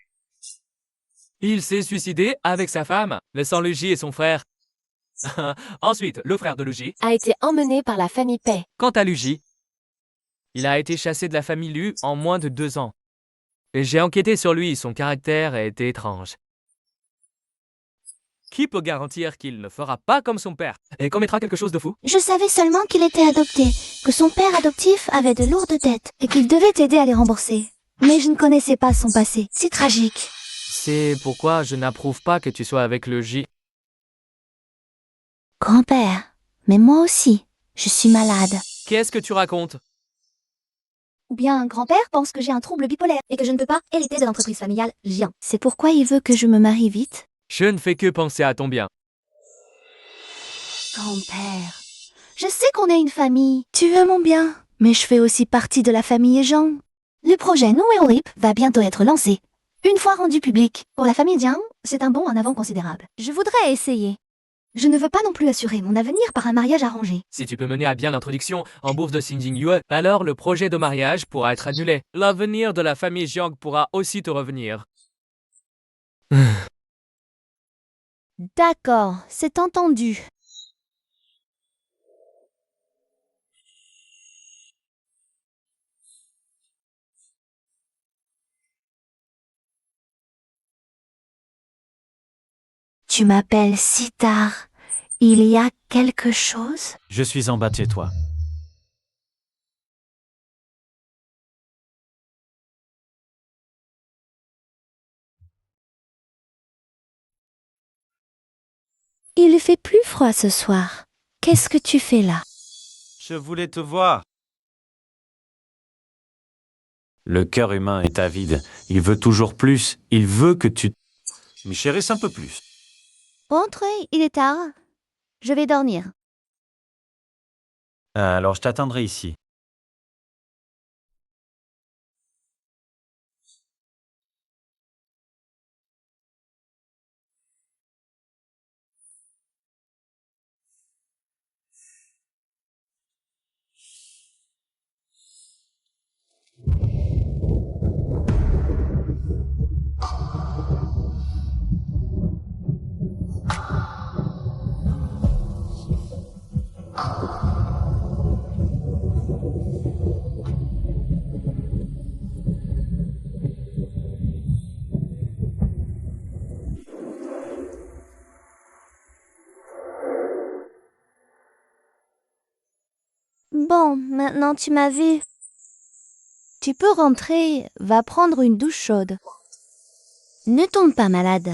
Il s'est suicidé avec sa femme, laissant Luji et son frère. Ensuite, le frère de Luji. A été emmené par la famille Pei. Quant à Luji, il a été chassé de la famille Lu en moins de 2 ans. Et j'ai enquêté sur lui, son caractère est étrange. Qui peut garantir qu'il ne fera pas comme son père et commettra quelque chose de fou? Je savais seulement qu'il était adopté, que son père adoptif avait de lourdes dettes et qu'il devait t'aider à les rembourser. Mais je ne connaissais pas son passé. Si tragique. C'est pourquoi je n'approuve pas que tu sois avec le J. Grand-père, mais moi aussi, je suis malade. Qu'est-ce que tu racontes? Ou bien grand-père pense que j'ai un trouble bipolaire et que je ne peux pas hériter de l'entreprise familiale Jiang. C'est pourquoi il veut que je me marie vite? Je ne fais que penser à ton bien. Grand-père, je sais qu'on est une famille. Tu veux mon bien, mais je fais aussi partie de la famille Zhang. Le projet Noéolip va bientôt être lancé. Une fois rendu public, pour la famille Jiang, c'est un bond en avant considérable. Je voudrais essayer. Je ne veux pas non plus assurer mon avenir par un mariage arrangé. Si tu peux mener à bien l'introduction en bourse de Xinjing Yue, alors le projet de mariage pourra être annulé. L'avenir de la famille Jiang pourra aussi te revenir. D'accord, c'est entendu. Tu m'appelles si tard. Il y a quelque chose? Je suis en bas de chez toi. Il fait plus froid ce soir. Qu'est-ce que tu fais là? Je voulais te voir. Le cœur humain est avide. Il veut toujours plus. Il veut que tu m'y chérisses un peu plus. Entrez, il est tard. Je vais dormir. Alors je t'attendrai ici. Bon, maintenant tu m'as vu. Tu peux rentrer, va prendre une douche chaude. Ne tombe pas malade.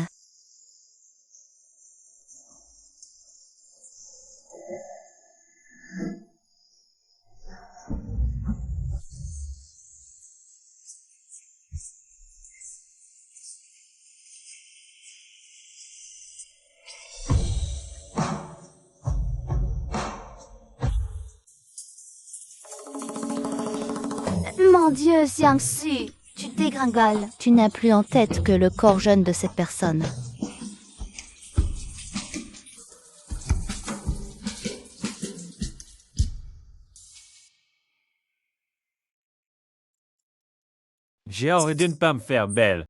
mon Dieu, Xiangxu, tu dégringoles. Tu n'as plus en tête que le corps jeune de cette personne. J'ai envie de ne pas me faire belle.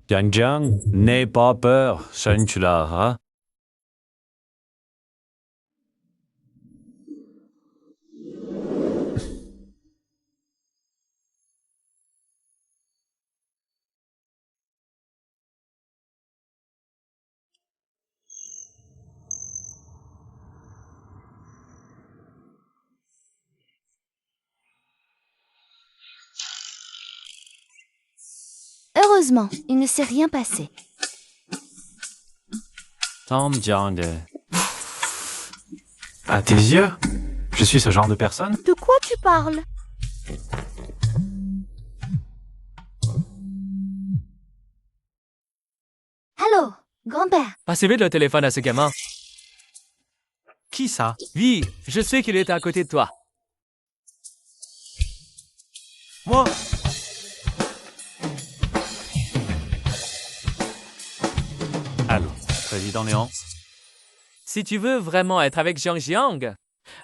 Jiang Jiang, n'aie pas peur, Shen Chulara. Heureusement, il ne s'est rien passé. Tom Jiang. À tes yeux, je suis ce genre de personne? De quoi tu parles? Allô, grand-père. Passez vite le téléphone à ce gamin. Qui ça? Oui, je sais qu'il est à côté de toi. Moi? Allô, président Léon? Si tu veux vraiment être avec Jiang Jiang,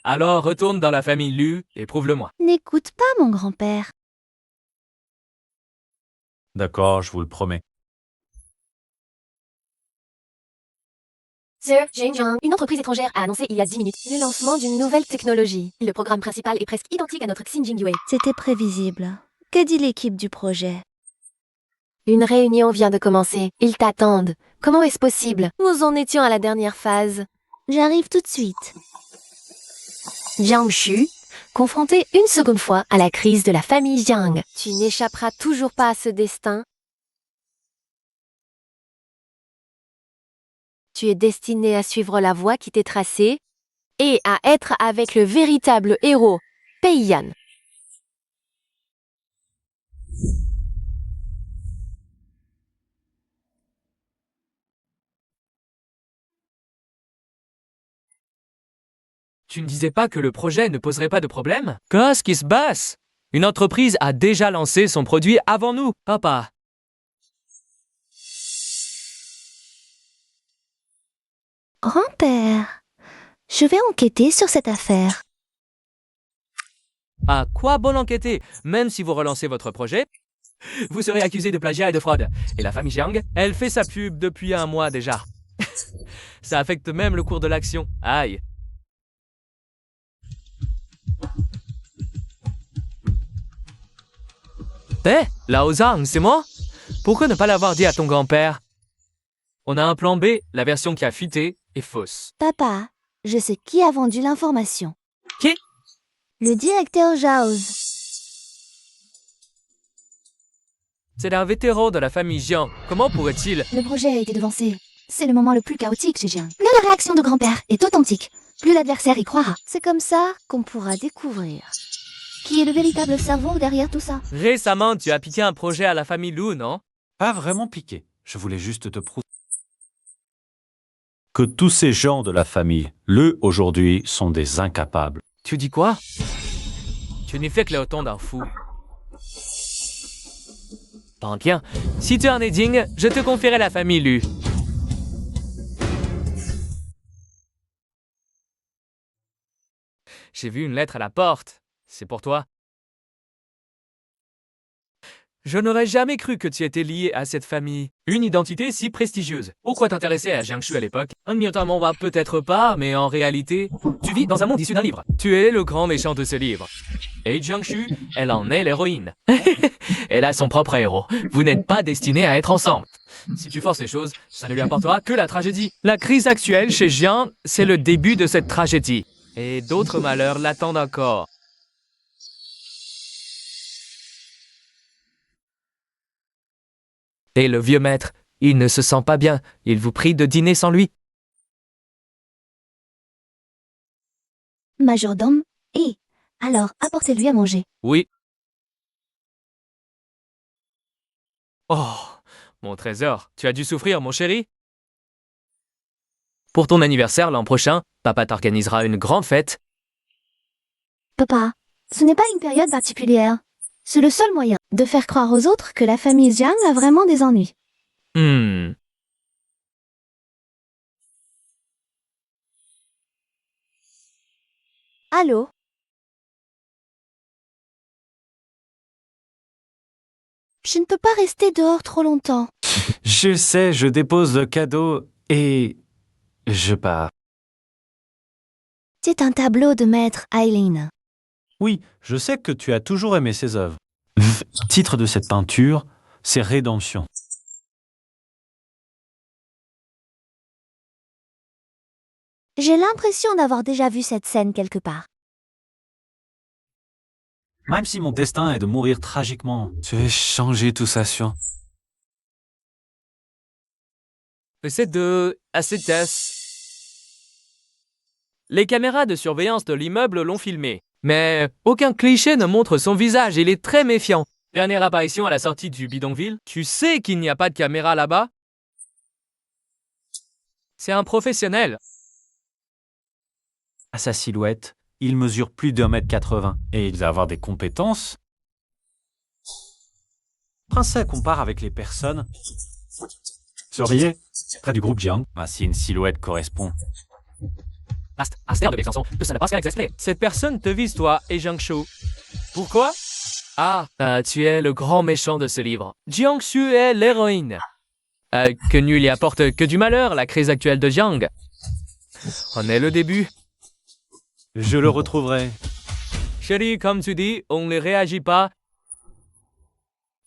alors retourne dans la famille Lu et prouve-le-moi. N'écoute pas mon grand-père. D'accord, je vous le promets. Sir Jinjiang, une entreprise étrangère a annoncé il y a 10 minutes le lancement d'une nouvelle technologie. Le programme principal est presque identique à notre Xinjing Yue. C'était prévisible. Que dit l'équipe du projet? Une réunion vient de commencer. Ils t'attendent. Comment est-ce possible? Nous en étions à la dernière phase. J'arrive tout de suite. Jiang Shu, confronté une seconde fois à la crise de la famille Jiang. Tu n'échapperas toujours pas à ce destin. Tu es destiné à suivre la voie qui t'est tracée et à être avec le véritable héros, Pei Yan. Tu ne disais pas que le projet ne poserait pas de problème? Qu'est-ce qui se passe? Une entreprise a déjà lancé son produit avant nous, papa. Grand-père, je vais enquêter sur cette affaire. À quoi bon enquêter? Même si vous relancez votre projet, vous serez accusé de plagiat et de fraude. Et la famille Jiang, elle fait sa pub depuis 1 mois déjà. Ça affecte même le cours de l'action. Aïe. Eh, Lao Zhang, c'est moi? Pourquoi ne pas l'avoir dit à ton grand-père? On a un plan B, la version qui a fuité est fausse. Papa, je sais qui a vendu l'information. Qui? Le directeur Zhaoz. C'est un vétéran de la famille Jiang. Comment pourrait-il? Le projet a été devancé. C'est le moment le plus chaotique chez Jiang. Plus la réaction de grand-père est authentique, plus l'adversaire y croira. C'est comme ça qu'on pourra découvrir qui est le véritable cerveau derrière tout ça. Récemment, tu as piqué un projet à la famille Lu, non? Pas vraiment piqué. Je voulais juste te prouver que tous ces gens de la famille, aujourd'hui, sont des incapables. Tu dis quoi? Tu n'es fait que le ton d'un fou. Tant bien. Si tu en es digne, je te confierai la famille Lu. J'ai vu une lettre à la porte. C'est pour toi. Je n'aurais jamais cru que tu étais lié à cette famille. Une identité si prestigieuse. Pourquoi t'intéresser à Jiangsu à l'époque? Notamment, va peut-être pas, mais en réalité, tu vis dans un monde issu d'un livre. Tu es le grand méchant de ce livre. Et Jiangsu, elle en est l'héroïne. Elle a son propre héros. Vous n'êtes pas destinés à être ensemble. Si tu forces les choses, ça ne lui apportera que la tragédie. La crise actuelle chez Jiang, c'est le début de cette tragédie. Et d'autres malheurs l'attendent encore. Et le vieux maître, il ne se sent pas bien. Il vous prie de dîner sans lui. Majordome, et alors apportez-lui à manger. Oui. Oh, mon trésor, tu as dû souffrir, mon chéri. Pour ton anniversaire l'an prochain, papa t'organisera une grande fête. Papa, ce n'est pas une période particulière. C'est le seul moyen de faire croire aux autres que la famille Jiang a vraiment des ennuis. Allô? Je ne peux pas rester dehors trop longtemps. Je sais, je dépose le cadeau et je pars. C'est un tableau de maître Eileen. Oui, je sais que tu as toujours aimé ses œuvres. Titre de cette peinture, c'est Rédemption. J'ai l'impression d'avoir déjà vu cette scène quelque part. Même si mon destin est de mourir tragiquement, je vais changer tout ça sur... C'est de ACTS. Les caméras de surveillance de l'immeuble l'ont filmé. Mais aucun cliché ne montre son visage, il est très méfiant. Dernière apparition à la sortie du bidonville. Tu sais qu'il n'y a pas de caméra là-bas? C'est un professionnel. À sa silhouette, il mesure plus d'1,80 m et il va avoir des compétences. Princet compare avec les personnes. Surveillez, près du groupe Jiang. Si une silhouette correspond. Cette personne te vise toi et Jiangsu. Pourquoi? Tu es le grand méchant de ce livre. Jiangsu est l'héroïne. Que nul y apporte que du malheur, la crise actuelle de Jiang. On est le début. Je le retrouverai. Chérie, comme tu dis, on ne réagit pas.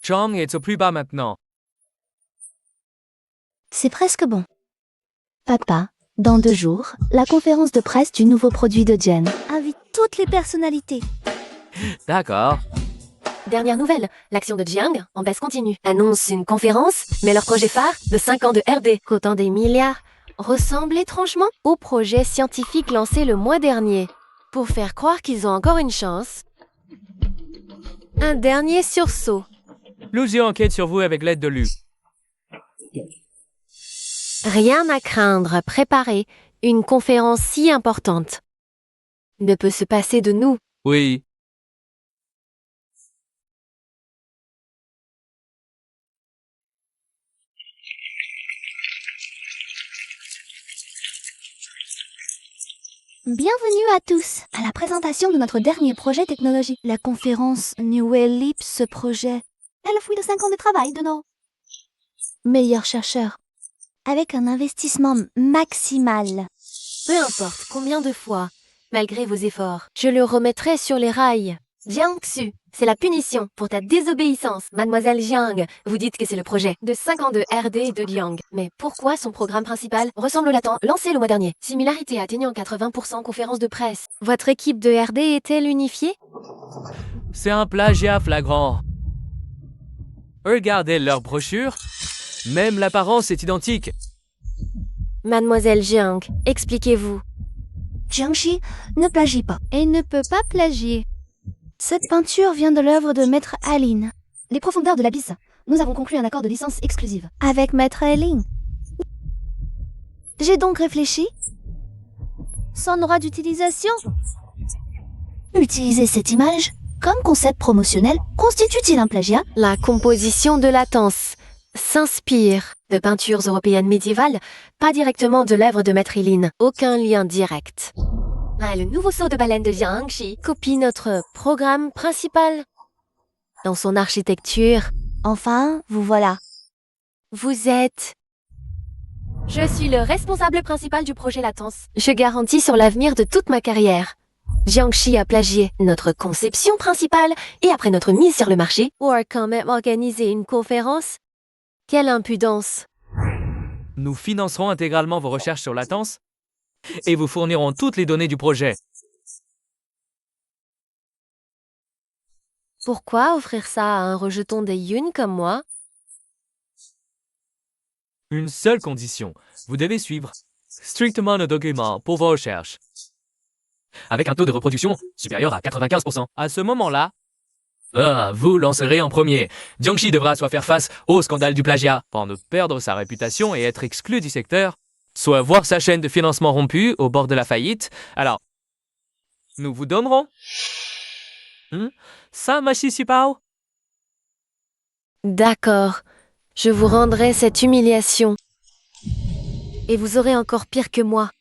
Jiang est au plus bas maintenant. C'est presque bon. Papa, dans 2 jours, la conférence de presse du nouveau produit de Jen. Invite toutes les personnalités. D'accord. Dernière nouvelle, l'action de Jiang, en baisse continue, annonce une conférence, mais leur projet phare de 5 ans de RD, cotant des milliards, ressemble étrangement au projet scientifique lancé le mois dernier. Pour faire croire qu'ils ont encore une chance, un dernier sursaut. Luzi enquête sur vous avec l'aide de Lu. Rien à craindre, préparez une conférence si importante. Ne peut se passer de nous. Oui. Bienvenue à tous à la présentation de notre dernier projet technologique. La conférence New Ellipse projet est le fruit de 5 ans de travail de nos meilleurs chercheurs. Avec un investissement maximal. Peu importe combien de fois, malgré vos efforts, je le remettrai sur les rails. Jiangsu, c'est la punition pour ta désobéissance. Mademoiselle Jiang, vous dites que c'est le projet de 5 ans de RD de Jiang. Mais pourquoi son programme principal ressemble au latent lancé le mois dernier? Similarité atteignant 80% conférence de presse. Votre équipe de RD est-elle unifiée? C'est un plagiat flagrant. Regardez leur brochure. Même l'apparence est identique. Mademoiselle Jiang, expliquez-vous. Jiangxi ne plagie pas et ne peut pas plagier. Cette peinture vient de l'œuvre de Maître Eileen. Les profondeurs de l'abysse. Nous avons conclu un accord de licence exclusive. Avec Maître Eileen. J'ai donc réfléchi. Son droit d'utilisation. Utiliser cette image comme concept promotionnel constitue-t-il un plagiat? La composition de latence s'inspire de peintures européennes médiévales, pas directement de l'œuvre de Maître Eileen. Aucun lien direct. Le nouveau seau de baleine de Jiangxi copie notre programme principal. Dans son architecture, Enfin, vous voilà. vous êtes... Je suis le responsable principal du projet Latence. Je garantis sur l'avenir de toute ma carrière. Jiangxi a plagié notre conception principale et après notre mise sur le marché, ou a quand même organisé une conférence. Quelle impudence! Nous financerons intégralement vos recherches sur latence et vous fournirons toutes les données du projet. Pourquoi offrir ça à un rejeton des Yun comme moi? Une seule condition. Vous devez suivre strictement nos documents pour vos recherches. Avec un taux de reproduction supérieur à 95%. À ce moment-là, vous lancerez en premier. Jiangxi devra soit faire face au scandale du plagiat pour ne perdre sa réputation et être exclu du secteur, soit voir sa chaîne de financement rompue au bord de la faillite. Alors, nous vous donnerons ça, ma Pao. D'accord. Je vous rendrai cette humiliation. Et vous aurez encore pire que moi.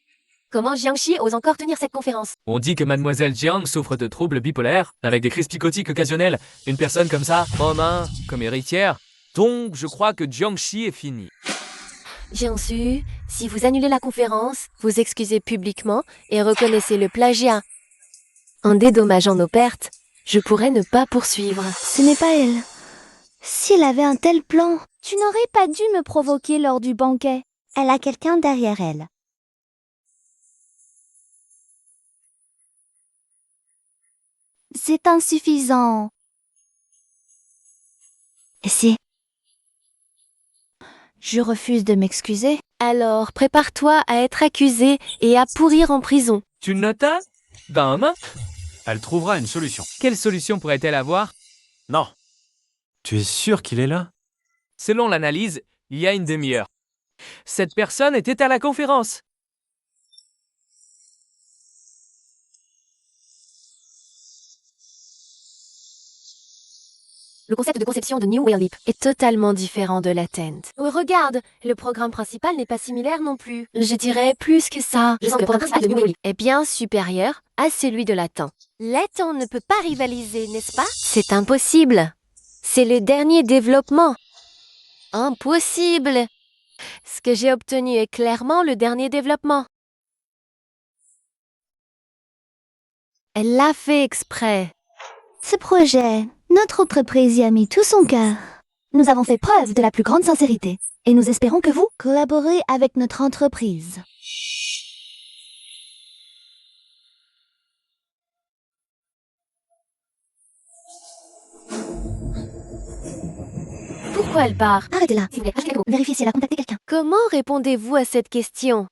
Comment Jiangxi ose encore tenir cette conférence? On dit que Mademoiselle Jiang souffre de troubles bipolaires, avec des crises psychotiques occasionnelles. Une personne comme ça, Romain, comme héritière. Donc, je crois que Jiangxi est fini. Jiangsu, si vous annulez la conférence, vous excusez publiquement et reconnaissez le plagiat. En dédommageant nos pertes, je pourrais ne pas poursuivre. Ce n'est pas elle. Si elle avait un tel plan, tu n'aurais pas dû me provoquer lors du banquet. Elle a quelqu'un derrière elle. C'est insuffisant. Et si je refuse de m'excuser? Alors, prépare-toi à être accusé et à pourrir en prison. Tu notes? Dame? Elle trouvera une solution. Quelle solution pourrait-elle avoir? Non. Tu es sûr qu'il est là? Selon l'analyse, il y a une demi-heure. Cette personne était à la conférence. Le concept de conception de New Whale Leap est totalement différent de Latent. Oh, regarde, le programme principal n'est pas similaire non plus. Je dirais plus que ça. Je sens que le programme principal de New Whale Leap est bien supérieur à celui de Latent. Latent ne peut pas rivaliser, n'est-ce pas? C'est impossible. C'est le dernier développement. Impossible. Ce que j'ai obtenu est clairement le dernier développement. Elle l'a fait exprès. Ce projet, notre entreprise y a mis tout son cœur. Nous avons fait preuve de la plus grande sincérité et nous espérons que vous collaborez avec notre entreprise. Pourquoi elle part? Arrêtez-la, s'il vous plaît. Vérifiez si elle a contacté quelqu'un. Comment répondez-vous à cette question?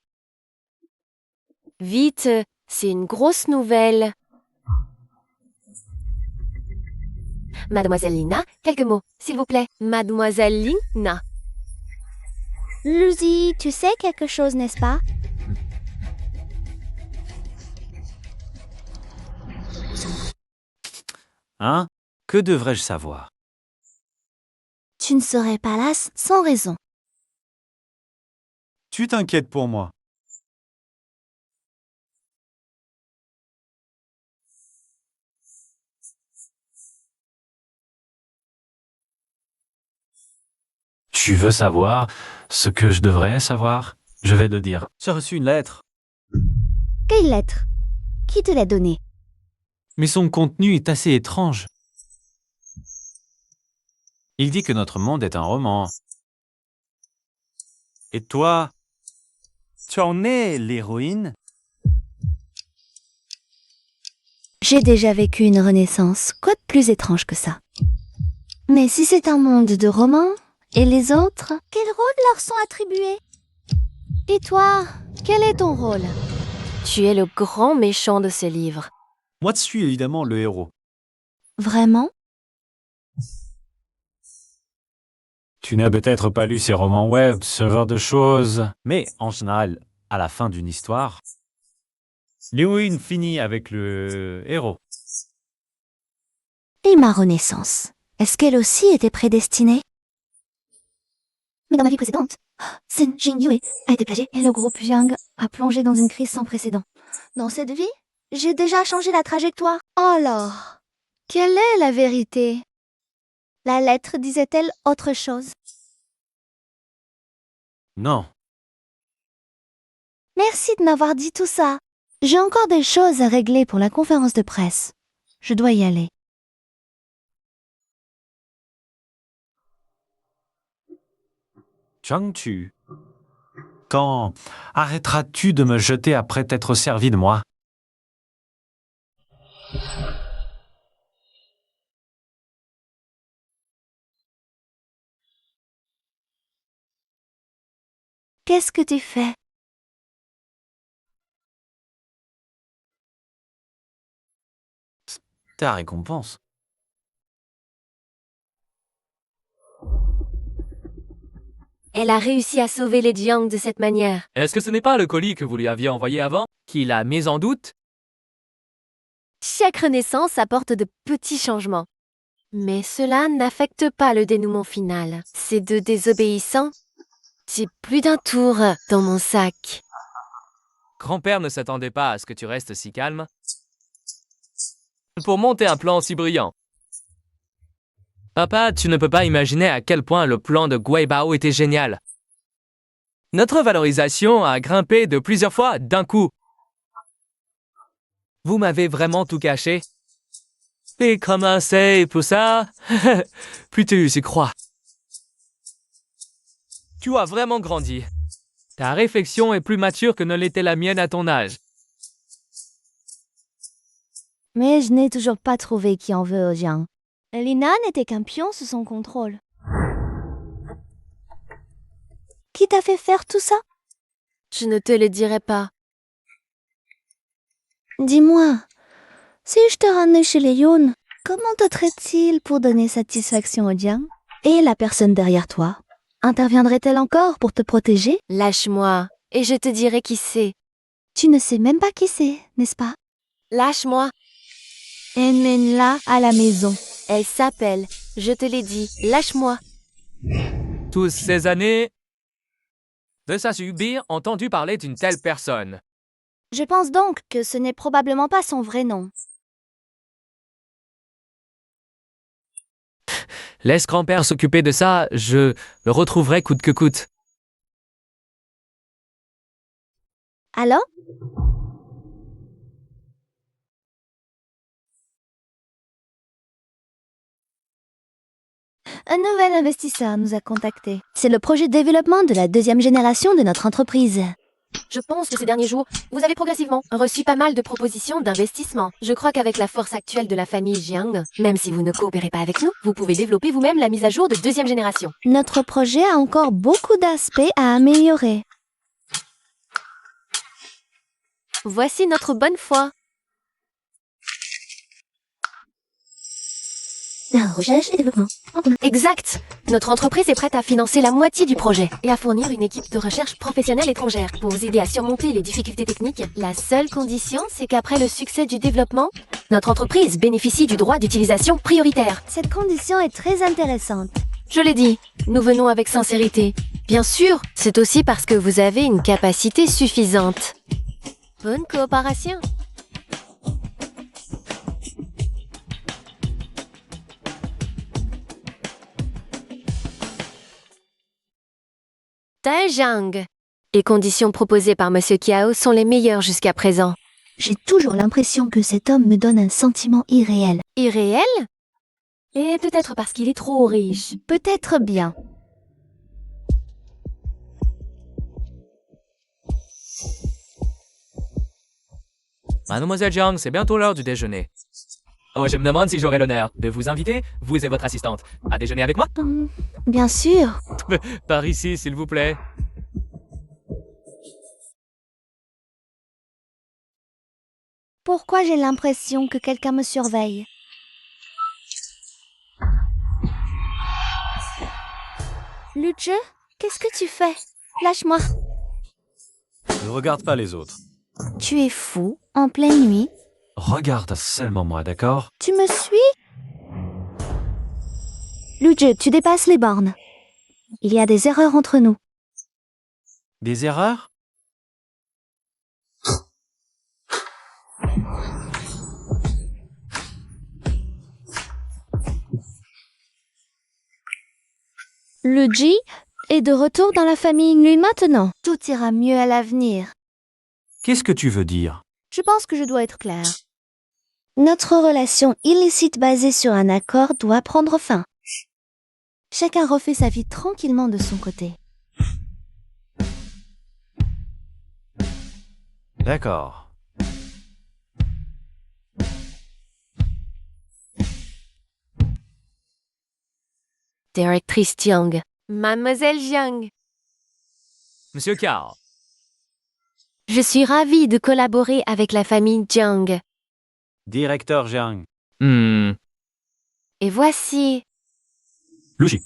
Vite, c'est une grosse nouvelle. Mademoiselle Lina, quelques mots, s'il vous plaît. Mademoiselle Lina. Lucy, tu sais quelque chose, n'est-ce pas? Hein? Que devrais-je savoir? Tu ne serais pas là sans raison. Tu t'inquiètes pour moi. Tu veux savoir ce que je devrais savoir? Je vais te dire. J'ai reçu une lettre. Quelle lettre? Qui te l'a donnée? Mais son contenu est assez étrange. Il dit que notre monde est un roman. Et toi, tu en es l'héroïne? J'ai déjà vécu une renaissance, quoi de plus étrange que ça? Mais si c'est un monde de romans, et les autres, quels rôles leur sont attribués? Et toi, quel est ton rôle? Tu es le grand méchant de ce livre. Moi, je suis évidemment le héros. Vraiment? Tu n'as peut-être pas lu ces romans web, ce genre de choses. Mais en général, à la fin d'une histoire, l'héroïne finit avec le héros. Et ma renaissance, est-ce qu'elle aussi était prédestinée? Mais dans ma vie précédente, Sen Jingyue a été plagié et le groupe Jiang a plongé dans une crise sans précédent. Dans cette vie, j'ai déjà changé la trajectoire. Alors, quelle est la vérité? La lettre disait-elle autre chose? Non. Merci de m'avoir dit tout ça. J'ai encore des choses à régler pour la conférence de presse. Je dois y aller. Jiangchu, quand arrêteras-tu de me jeter après t'être servi de moi? Qu'est-ce que tu fais? Ta récompense. Elle a réussi à sauver les Jiang de cette manière. Est-ce que ce n'est pas le colis que vous lui aviez envoyé avant qui l'a mis en doute? Chaque renaissance apporte de petits changements. Mais cela n'affecte pas le dénouement final. Ces deux désobéissants, j'ai plus d'un tour dans mon sac. Grand-père ne s'attendait pas à ce que tu restes si calme. Pour monter un plan si brillant. Papa, tu ne peux pas imaginer à quel point le plan de Guaibao était génial. Notre valorisation a grimpé de plusieurs fois d'un coup. Vous m'avez vraiment tout caché. Et comment c'est pour ça? Plus tu y crois. Tu as vraiment grandi. Ta réflexion est plus mature que ne l'était la mienne à ton âge. Mais je n'ai toujours pas trouvé qui en veut au Jiang. Lina n'était qu'un pion sous son contrôle. Qui t'a fait faire tout ça? Je ne te le dirai pas. Dis-moi, si je te ramenais chez les Yun, comment te traite-t-il pour donner satisfaction au Jiang? Et la personne derrière toi, interviendrait-elle encore pour te protéger? Lâche-moi, et je te dirai qui c'est. Tu ne sais même pas qui c'est, n'est-ce pas? Lâche-moi. Emmène-la à la maison. Elle s'appelle, je te l'ai dit, lâche-moi. Toutes ces années de sa subir entendu parler d'une telle personne. Je pense donc que ce n'est probablement pas son vrai nom. Laisse grand-père s'occuper de ça, je le retrouverai coûte que coûte. Alors? Un nouvel investisseur nous a contactés. C'est le projet de développement de la deuxième génération de notre entreprise. Je pense que ces derniers jours, vous avez progressivement reçu pas mal de propositions d'investissement. Je crois qu'avec la force actuelle de la famille Jiang, même si vous ne coopérez pas avec nous, vous pouvez développer vous-même la mise à jour de deuxième génération. Notre projet a encore beaucoup d'aspects à améliorer. Voici notre bonne foi. Recherche et développement. Exact. Notre entreprise est prête à financer la moitié du projet et à fournir une équipe de recherche professionnelle étrangère pour vous aider à surmonter les difficultés techniques. La seule condition, c'est qu'après le succès du développement, notre entreprise bénéficie du droit d'utilisation prioritaire. Cette condition est très intéressante. Je l'ai dit, nous venons avec sincérité. Bien sûr, c'est aussi parce que vous avez une capacité suffisante. Bonne coopération. Taejang. Les conditions proposées par Monsieur Kiao sont les meilleures jusqu'à présent. J'ai toujours l'impression que cet homme me donne un sentiment irréel. Irréel? Et peut-être parce qu'il est trop riche. Peut-être bien. Mademoiselle Jiang, c'est bientôt l'heure du déjeuner. Oh, je me demande si j'aurai l'honneur de vous inviter, vous et votre assistante, à déjeuner avec moi. Bien sûr. Par ici, s'il vous plaît. Pourquoi j'ai l'impression que quelqu'un me surveille? Luce, qu'est-ce que tu fais? Lâche-moi. Ne regarde pas les autres. Tu es fou, en pleine nuit. Regarde seulement moi, d'accord? Tu me suis? Luce, tu dépasses les bornes. Il y a des erreurs entre nous. Des erreurs? Luigi est de retour dans la famille Nguyen maintenant. Tout ira mieux à l'avenir. Qu'est-ce que tu veux dire? Je pense que je dois être claire. Notre relation illicite basée sur un accord doit prendre fin. Chacun refait sa vie tranquillement de son côté. D'accord. Directrice Jiang. Mademoiselle Jiang. Monsieur Cao. Je suis ravie de collaborer avec la famille Jiang. Directeur Jiang. Et voici, Lucy.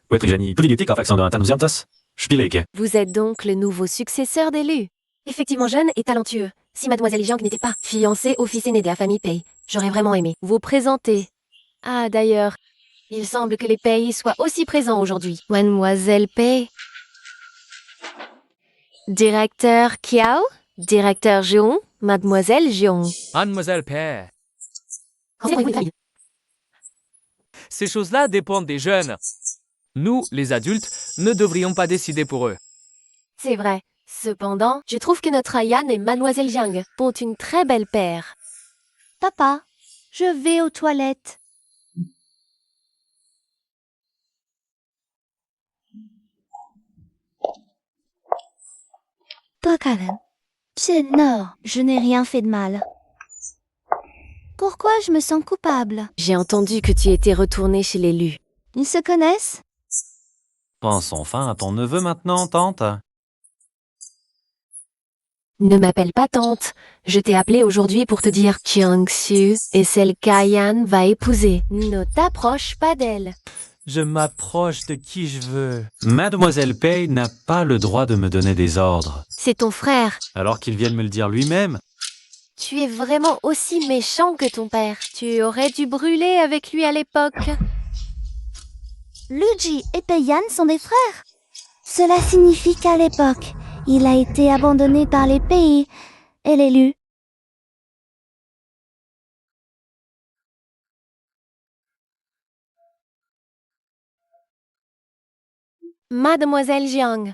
Poetry politique en faction de Tanziantas. Spieleke. vous êtes donc le nouveau successeur d'élu. Effectivement jeune et talentueux. Si mademoiselle Jiang n'était pas fiancée au fils aîné de la famille Pei, j'aurais vraiment aimé vous présenter. Ah d'ailleurs, il semble que les Pei soient aussi présents aujourd'hui. Mademoiselle Pei. Directeur Kiao, directeur Jeong, mademoiselle Jeong. Mademoiselle Pei. Ces choses-là dépendent des jeunes. Nous, les adultes, ne devrions pas décider pour eux. C'est vrai. Cependant, je trouve que notre Ayan et mademoiselle Jiang font une très belle paire. Papa, je vais aux toilettes. Toi, Karen. Non, je n'ai rien fait de mal. Pourquoi je me sens coupable? J'ai entendu que tu étais retournée chez l'élu. Ils se connaissent? Pense enfin à ton neveu maintenant, tante. Ne m'appelle pas tante. Je t'ai appelé aujourd'hui pour te dire Jiangsu est celle qu'Ayan va épouser. Ne t'approche pas d'elle. Je m'approche de qui je veux. Mademoiselle Pei n'a pas le droit de me donner des ordres. C'est ton frère. Alors qu'il vienne me le dire lui-même. Tu es vraiment aussi méchant que ton père. Tu aurais dû brûler avec lui à l'époque. Luji et Peiyan sont des frères. Cela signifie qu'à l'époque, il a été abandonné par les pays et l'élu. Mademoiselle Jiang.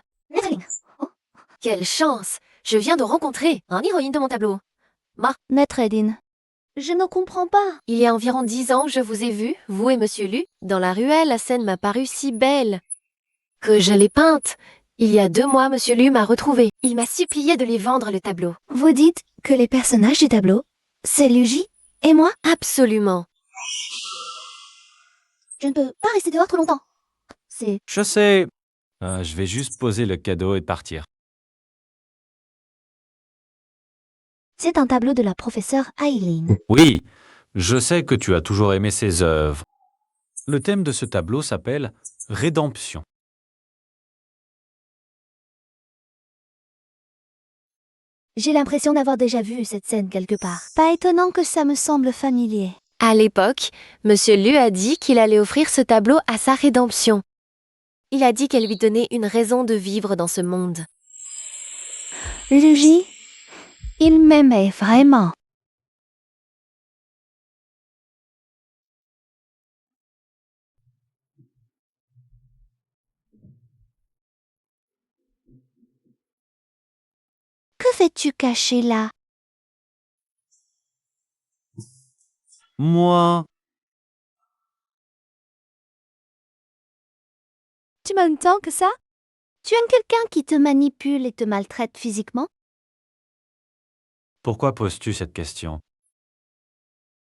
Quelle chance! Je viens de rencontrer un héroïne de mon tableau. Maître Edine, je ne comprends pas. Il y a environ 10 ans, je vous ai vu, vous et Monsieur Lu, dans la ruelle. La scène m'a paru si belle que je l'ai peinte. Il y a 2 mois, Monsieur Lu m'a retrouvée. Il m'a supplié de lui vendre le tableau. Vous dites que les personnages du tableau, c'est Luji et moi? Absolument. Je ne peux pas rester dehors trop longtemps. Je sais. Je vais juste poser le cadeau et partir. C'est un tableau de la professeure Aileen. Oui, je sais que tu as toujours aimé ses œuvres. Le thème de ce tableau s'appelle Rédemption. J'ai l'impression d'avoir déjà vu cette scène quelque part. Pas étonnant que ça me semble familier. À l'époque, Monsieur Lu a dit qu'il allait offrir ce tableau à sa rédemption. Il a dit qu'elle lui donnait une raison de vivre dans ce monde. Luji, il m'aimait vraiment. Que fais-tu caché là? Moi, Tu m'aimes tant que ça? Tu aimes quelqu'un qui te manipule et te maltraite physiquement? pourquoi poses-tu cette question?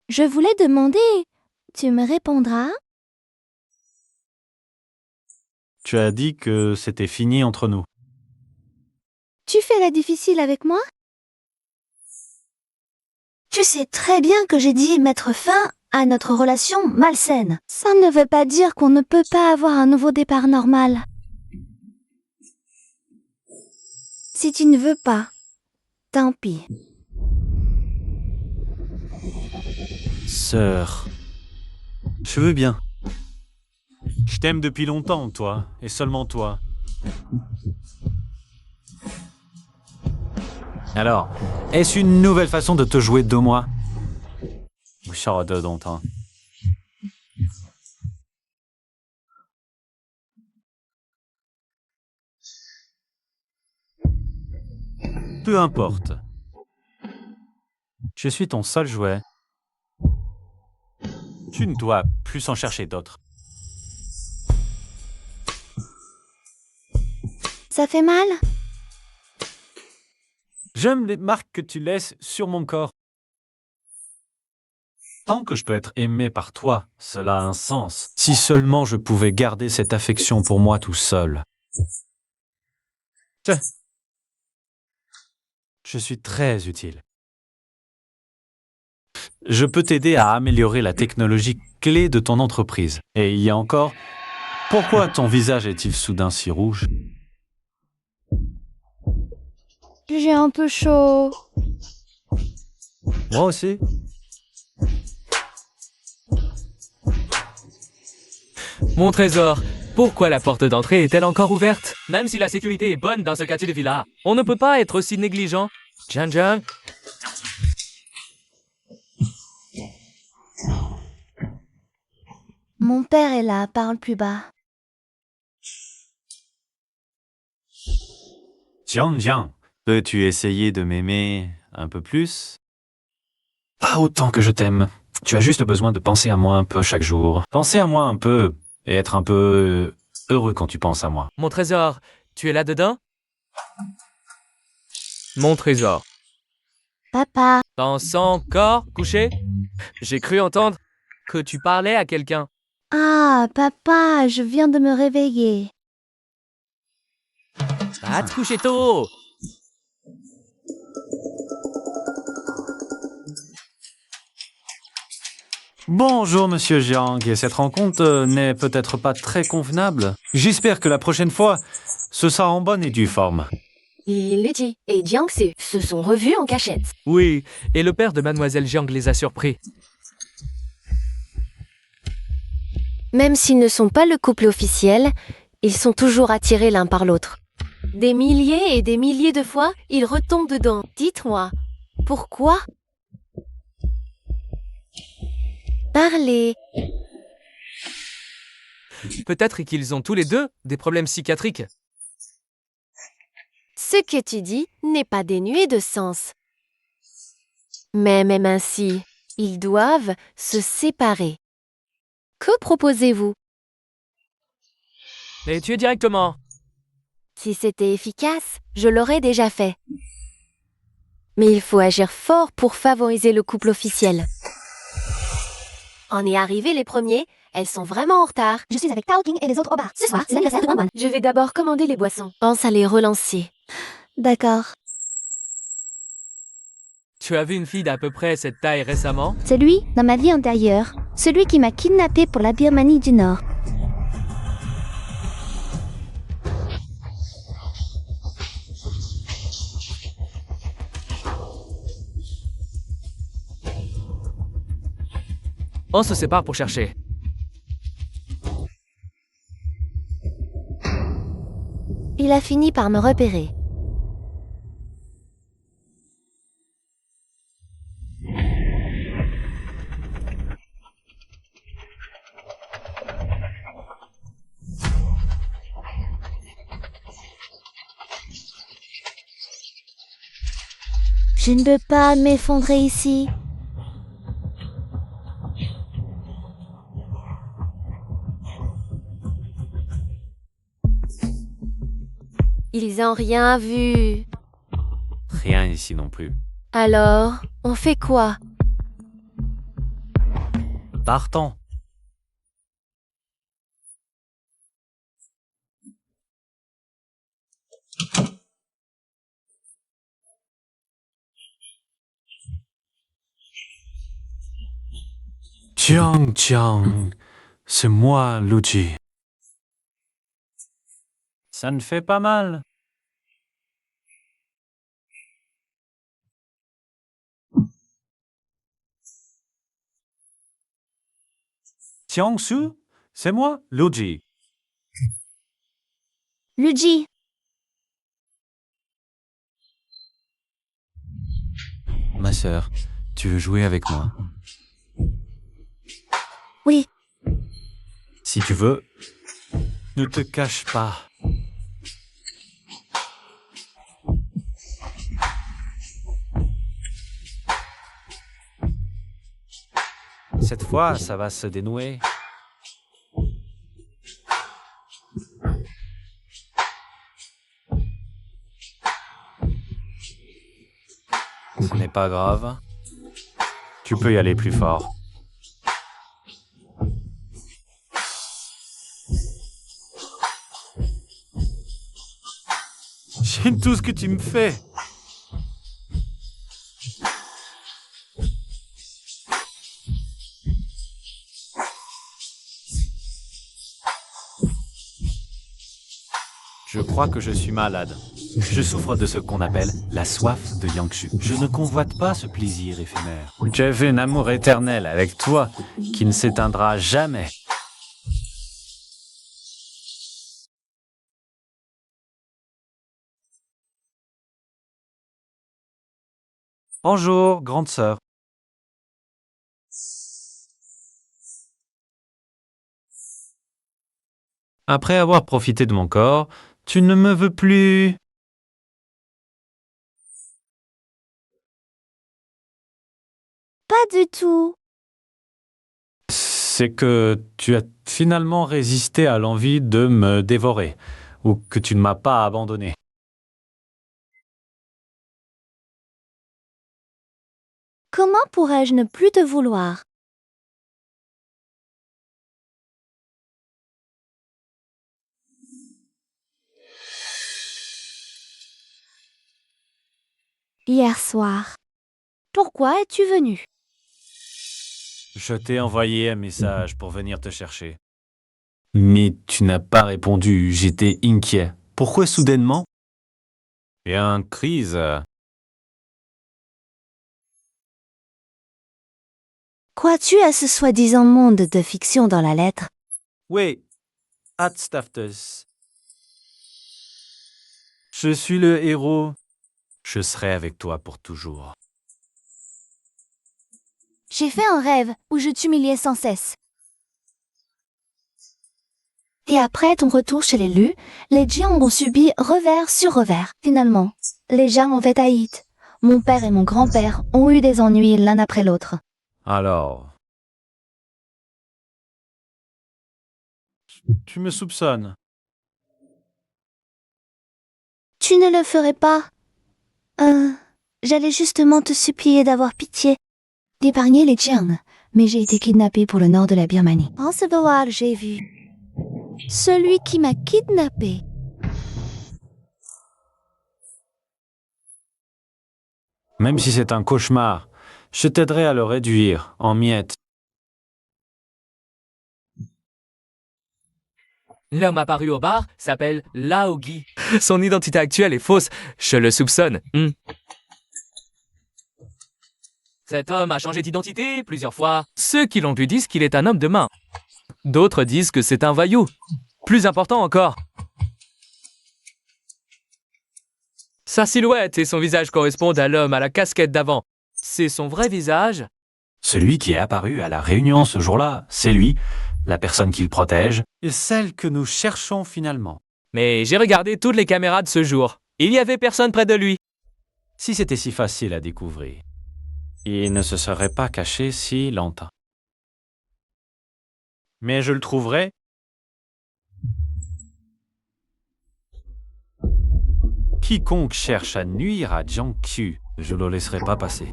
Je voulais demander. Tu me répondras? Tu as dit que c'était fini entre nous. Tu fais la difficile avec moi? Tu sais très bien que j'ai dit mettre fin à notre relation malsaine. Ça ne veut pas dire qu'on ne peut pas avoir un nouveau départ normal. Si tu ne veux pas, tant pis. Sœur, je veux bien. Je t'aime depuis longtemps, toi, et seulement toi. Alors, est-ce une nouvelle façon de te jouer de moi? Peu importe. Je suis ton seul jouet. Tu ne dois plus en chercher d'autres. Ça fait mal? J'aime les marques que tu laisses sur mon corps. Tant que je peux être aimé par toi, cela a un sens. Si seulement je pouvais garder cette affection pour moi tout seul. Je suis très utile. Je peux t'aider à améliorer la technologie clé de ton entreprise. Et il y a encore... Pourquoi ton visage est-il soudain si rouge? J'ai un peu chaud. Moi aussi. Mon trésor, pourquoi la porte d'entrée est-elle encore ouverte? Même si la sécurité est bonne dans ce quartier de villa, on ne peut pas être aussi négligent. Jiang Jiang. Mon père est là, parle plus bas. Jiang, peux-tu essayer de m'aimer un peu plus? Pas autant que je t'aime. Tu as juste besoin de penser à moi un peu chaque jour. Penser à moi un peu et être un peu heureux quand tu penses à moi. Mon trésor, tu es là-dedans? Mon trésor. Papa, Pense encore couché? J'ai cru entendre que tu parlais à quelqu'un. ah, papa, je viens de me réveiller. Va te coucher tôt! Bonjour Monsieur Jiang, et cette rencontre n'est peut-être pas très convenable. J'espère que la prochaine fois, ce sera en bonne et due forme. Luigi et Jiangsu se sont revus en cachette. Oui, et le père de Mademoiselle Jiang les a surpris. Même s'ils ne sont pas le couple officiel, ils sont toujours attirés l'un par l'autre. Des milliers et des milliers de fois, ils retombent dedans. Dites-moi, pourquoi? Parlez. Peut-être qu'ils ont tous les deux des problèmes psychiatriques. Ce que tu dis n'est pas dénué de sens. Mais même ainsi, ils doivent se séparer. Que proposez-vous? Les tuer directement. Si c'était efficace, je l'aurais déjà fait. Mais il faut agir fort pour favoriser le couple officiel. On est arrivés les premiers, elles sont vraiment en retard. Je suis avec Tao King et les autres au bar. Ce soir, c'est l'anniversaire de Wanwan. Je vais d'abord commander les boissons. Pense à les relancer. D'accord. Tu as vu une fille d'à peu près cette taille récemment? C'est lui, dans ma vie antérieure. Celui qui m'a kidnappé pour la Birmanie du Nord. On se sépare pour chercher. Il a fini par me repérer. Je ne peux pas m'effondrer ici. Ils ont rien vu. Rien ici non plus. Alors, on fait quoi? Partons. Jiang, c'est moi, Luigi. Ça ne fait pas mal. Jiangsu, c'est moi, Luigi. Luigi, Ma sœur, tu veux jouer avec moi? oui, Si tu veux, ne te cache pas. Cette fois, ça va se dénouer. Ce n'est pas grave. Tu peux y aller plus fort. J'aime tout ce que tu me fais. Je crois que je suis malade. Je souffre de ce qu'on appelle la soif de Yangshu. Je ne convoite pas ce plaisir éphémère. J'avais un amour éternel avec toi qui ne s'éteindra jamais. Bonjour, grande sœur. Après avoir profité de mon corps, tu ne me veux plus. Pas du tout. C'est que tu as finalement résisté à l'envie de me dévorer, ou que tu ne m'as pas abandonné. Comment pourrais-je ne plus te vouloir? Hier soir. Pourquoi es-tu venu? Je t'ai envoyé un message pour venir te chercher. Mais tu n'as pas répondu, j'étais inquiet. Pourquoi soudainement? Il y a une crise. Crois-tu à ce soi-disant monde de fiction dans la lettre? Oui, Atstaftes. Je suis le héros. Je serai avec toi pour toujours. J'ai fait un rêve où je t'humiliais sans cesse. Et après ton retour chez les Lus, les Jiang ont subi revers sur revers. Finalement, les Jiang ont fait faillite. Mon père et mon grand-père ont eu des ennuis l'un après l'autre. Alors, tu me soupçonnes. Tu ne le ferais pas? J'allais justement te supplier d'avoir pitié, d'épargner les Jiang, mais j'ai été kidnappée pour le nord de la Birmanie. En ce voir, j'ai vu celui qui m'a kidnappée. Même si c'est un cauchemar, je t'aiderai à le réduire en miettes. L'homme apparu au bar s'appelle Laogi. Son identité actuelle est fausse. Je le soupçonne. Cet homme a changé d'identité plusieurs fois. Ceux qui l'ont vu disent qu'il est un homme de main. D'autres disent que c'est un voyou. Plus important encore, sa silhouette et son visage correspondent à l'homme à la casquette d'avant. C'est son vrai visage. Celui qui est apparu à la réunion ce jour-là, c'est lui, la personne qu'il protège, et celle que nous cherchons finalement. Mais j'ai regardé toutes les caméras de ce jour. Il n'y avait personne près de lui. Si c'était si facile à découvrir, il ne se serait pas caché si longtemps. Mais je le trouverai. Quiconque cherche à nuire à Jiangqiu, je ne le laisserai pas passer.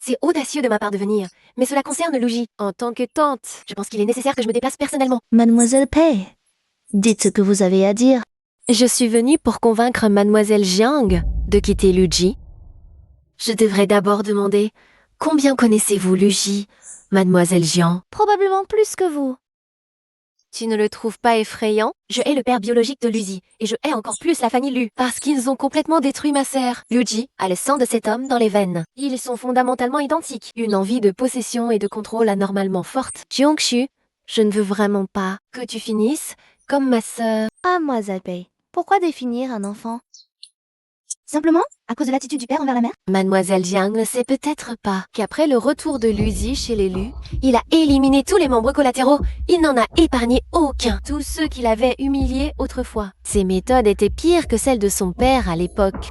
C'est audacieux de ma part de venir, mais cela concerne Luji. En tant que tante, je pense qu'il est nécessaire que je me déplace personnellement. Mademoiselle Pei, dites ce que vous avez à dire. Je suis venue pour convaincre Mademoiselle Jiang de quitter Luji. Je devrais d'abord demander combien connaissez-vous Luji, Mademoiselle Jiang? Probablement plus que vous. Tu ne le trouves pas effrayant? Je hais le père biologique de Luzi, et je hais encore plus la famille Lu, parce qu'ils ont complètement détruit ma sœur. Luji a le sang de cet homme dans les veines. Ils sont fondamentalement identiques. Une envie de possession et de contrôle anormalement forte. Jiangxu, je ne veux vraiment pas que tu finisses comme ma sœur. Ah, Mademoiselle Pei, pourquoi définir un enfant? Simplement à cause de l'attitude du père envers la mère? Mademoiselle Jiang ne sait peut-être pas qu'après le retour de Luzi chez les Lu, il a éliminé tous les membres collatéraux. Il n'en a épargné aucun. Tous ceux qu'il avait humiliés autrefois. Ses méthodes étaient pires que celles de son père à l'époque.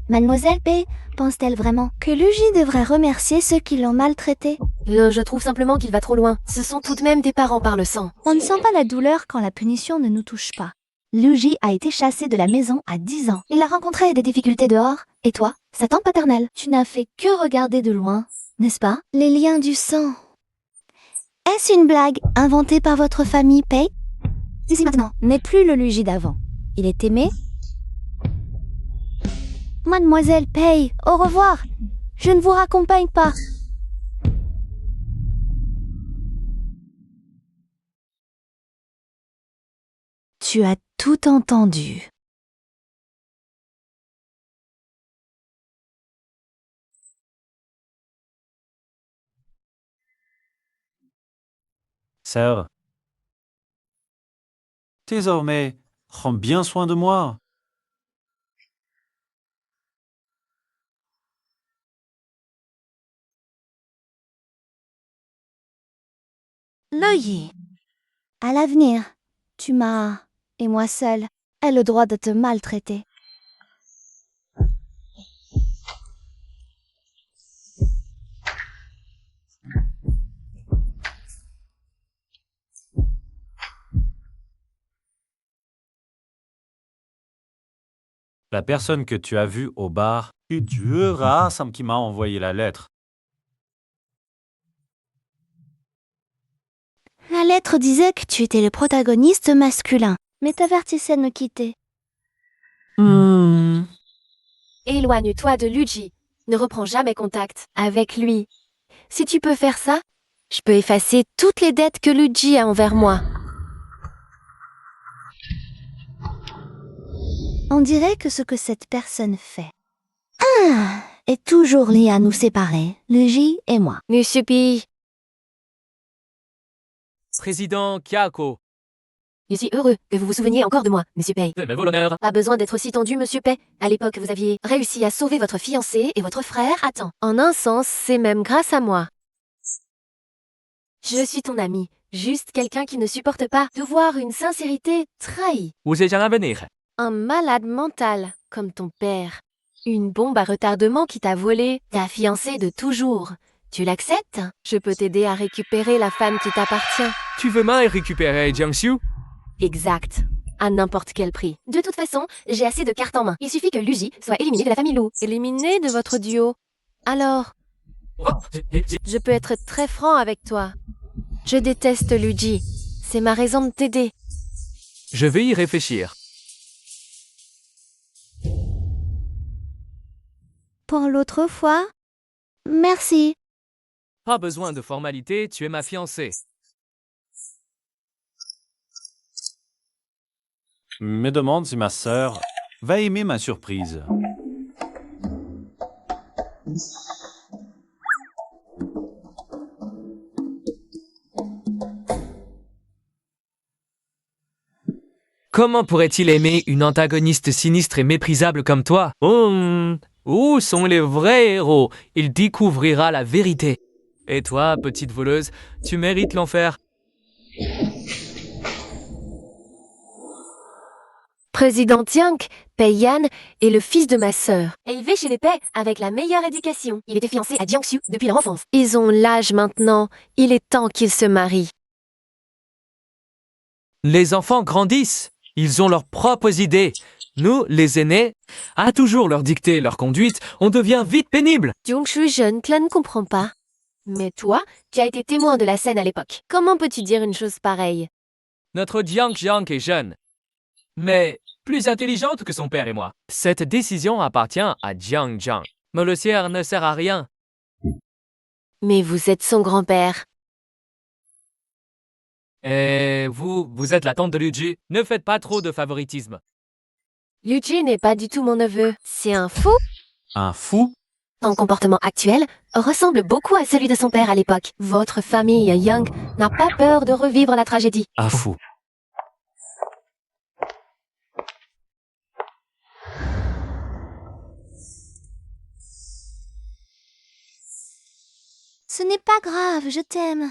Mademoiselle Pei pense-t-elle vraiment que Luji devrait remercier ceux qui l'ont maltraité? Je trouve simplement qu'il va trop loin. Ce sont tout de même des parents par le sang. On ne sent pas la douleur quand la punition ne nous touche pas. Luji a été chassé de la maison à 10 ans. Il a rencontré des difficultés dehors. Et toi, sa tante paternelle, tu n'as fait que regarder de loin, n'est-ce pas? Les liens du sang. Est-ce une blague inventée par votre famille, Pei? Ici maintenant, n'est plus le Luji d'avant. Il est aimé, Mademoiselle Pei, au revoir. Je ne vous raccompagne pas. Tu as tout entendu. Sœur, désormais, prends bien soin de moi. L'œil. À l'avenir, tu m'as, et moi seule, ai le droit de te maltraiter. La personne que tu as vue au bar, et Dieu rassam qui m'a envoyé la lettre. La lettre disait que tu étais le protagoniste masculin, mais t'avertissait de me quitter. Éloigne-toi de Luigi. Ne reprends jamais contact avec lui. Si tu peux faire ça, je peux effacer toutes les dettes que Luigi a envers moi. On dirait que ce que cette personne fait est toujours lié à nous séparer, Luigi et moi. Musupi, Président Kyako. je suis heureux que vous vous souveniez encore de moi, Monsieur Pei. De nouveau l'honneur. Pas besoin d'être aussi tendu, Monsieur Pei. À l'époque, vous aviez réussi à sauver votre fiancé et votre frère à temps. En un sens, c'est même grâce à moi. Je suis ton ami, juste quelqu'un qui ne supporte pas de voir une sincérité trahie. Vous êtes un avenir. Un malade mental, comme ton père. Une bombe à retardement qui t'a volé ta fiancée de toujours. Tu l'acceptes? Je peux t'aider à récupérer la femme qui t'appartient. Tu veux mal récupérer Jiangxiu? Exact. À n'importe quel prix. De toute façon, j'ai assez de cartes en main. Il suffit que Luigi soit éliminé de la famille Lou. Éliminé de votre duo. Alors, je peux être très franc avec toi. Je déteste Luigi. C'est ma raison de t'aider. Je vais y réfléchir. Pour l'autre fois, merci. Pas besoin de formalité, tu es ma fiancée. Me demande si ma sœur va aimer ma surprise. Comment pourrait-il aimer une antagoniste sinistre et méprisable comme toi? Où sont les vrais héros? Il découvrira la vérité. Et toi, petite voleuse, tu mérites l'enfer. Président Tiank, Pei Yan est le fils de ma sœur. Élevé chez les Pei avec la meilleure éducation. Il était fiancé à Jiangxiu depuis leur enfance. Ils ont l'âge maintenant. Il est temps qu'ils se marient. Les enfants grandissent. Ils ont leurs propres idées. Nous, les aînés, à toujours leur dicter leur conduite, on devient vite pénible. Jiangxiu jeune, cela ne comprend pas. Mais toi, tu as été témoin de la scène à l'époque. Comment peux-tu dire une chose pareille? Notre Jiang est jeune, mais plus intelligente que son père et moi. Cette décision appartient à Jiang. Mais le sien ne sert à rien. Mais vous êtes son grand-père. Et vous êtes la tante de Luigi. Ne faites pas trop de favoritisme. Luigi n'est pas du tout mon neveu. C'est un fou. Un fou? Son comportement actuel ressemble beaucoup à celui de son père à l'époque. Votre famille Yang n'a pas peur de revivre la tragédie. Un fou. Ce n'est pas grave, je t'aime.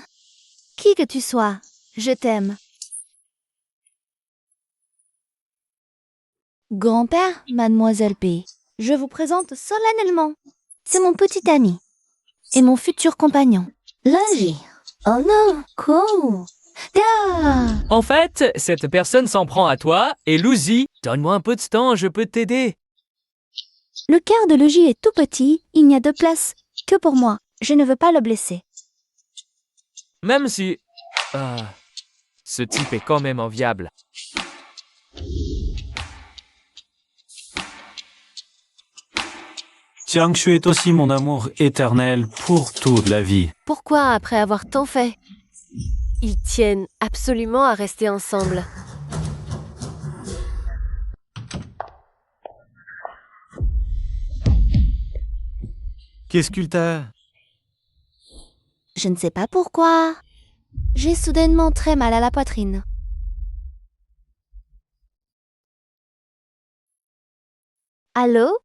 Qui que tu sois, je t'aime. Grand-père, Mademoiselle P, je vous présente solennellement. C'est mon petit ami et mon futur compagnon. Luigi. Oh non, cool. Ah. En fait, cette personne s'en prend à toi et Luigi, donne-moi un peu de temps, je peux t'aider. Le cœur de Luigi est tout petit, il n'y a de place que pour moi. Je ne veux pas le blesser. Même si... ce type est quand même enviable. Jiangshu est aussi mon amour éternel pour toute la vie. Pourquoi, après avoir tant fait, ils tiennent absolument à rester ensemble? Qu'est-ce qu'il t'a... Je ne sais pas pourquoi. J'ai soudainement très mal à la poitrine. Allô?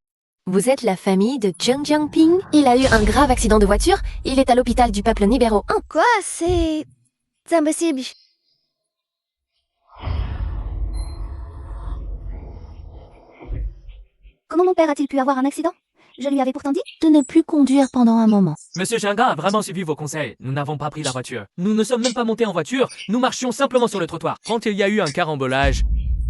Vous êtes la famille de Jiang Jiangping? Il a eu un grave accident de voiture. Il est à l'hôpital du peuple numéro 1. Quoi? C'est impossible. Comment mon père a-t-il pu avoir un accident? Je lui avais pourtant dit de ne plus conduire pendant un moment. Monsieur Changa a vraiment suivi vos conseils. Nous n'avons pas pris la voiture. Nous ne sommes même pas montés en voiture. Nous marchions simplement sur le trottoir. Quand il y a eu un carambolage,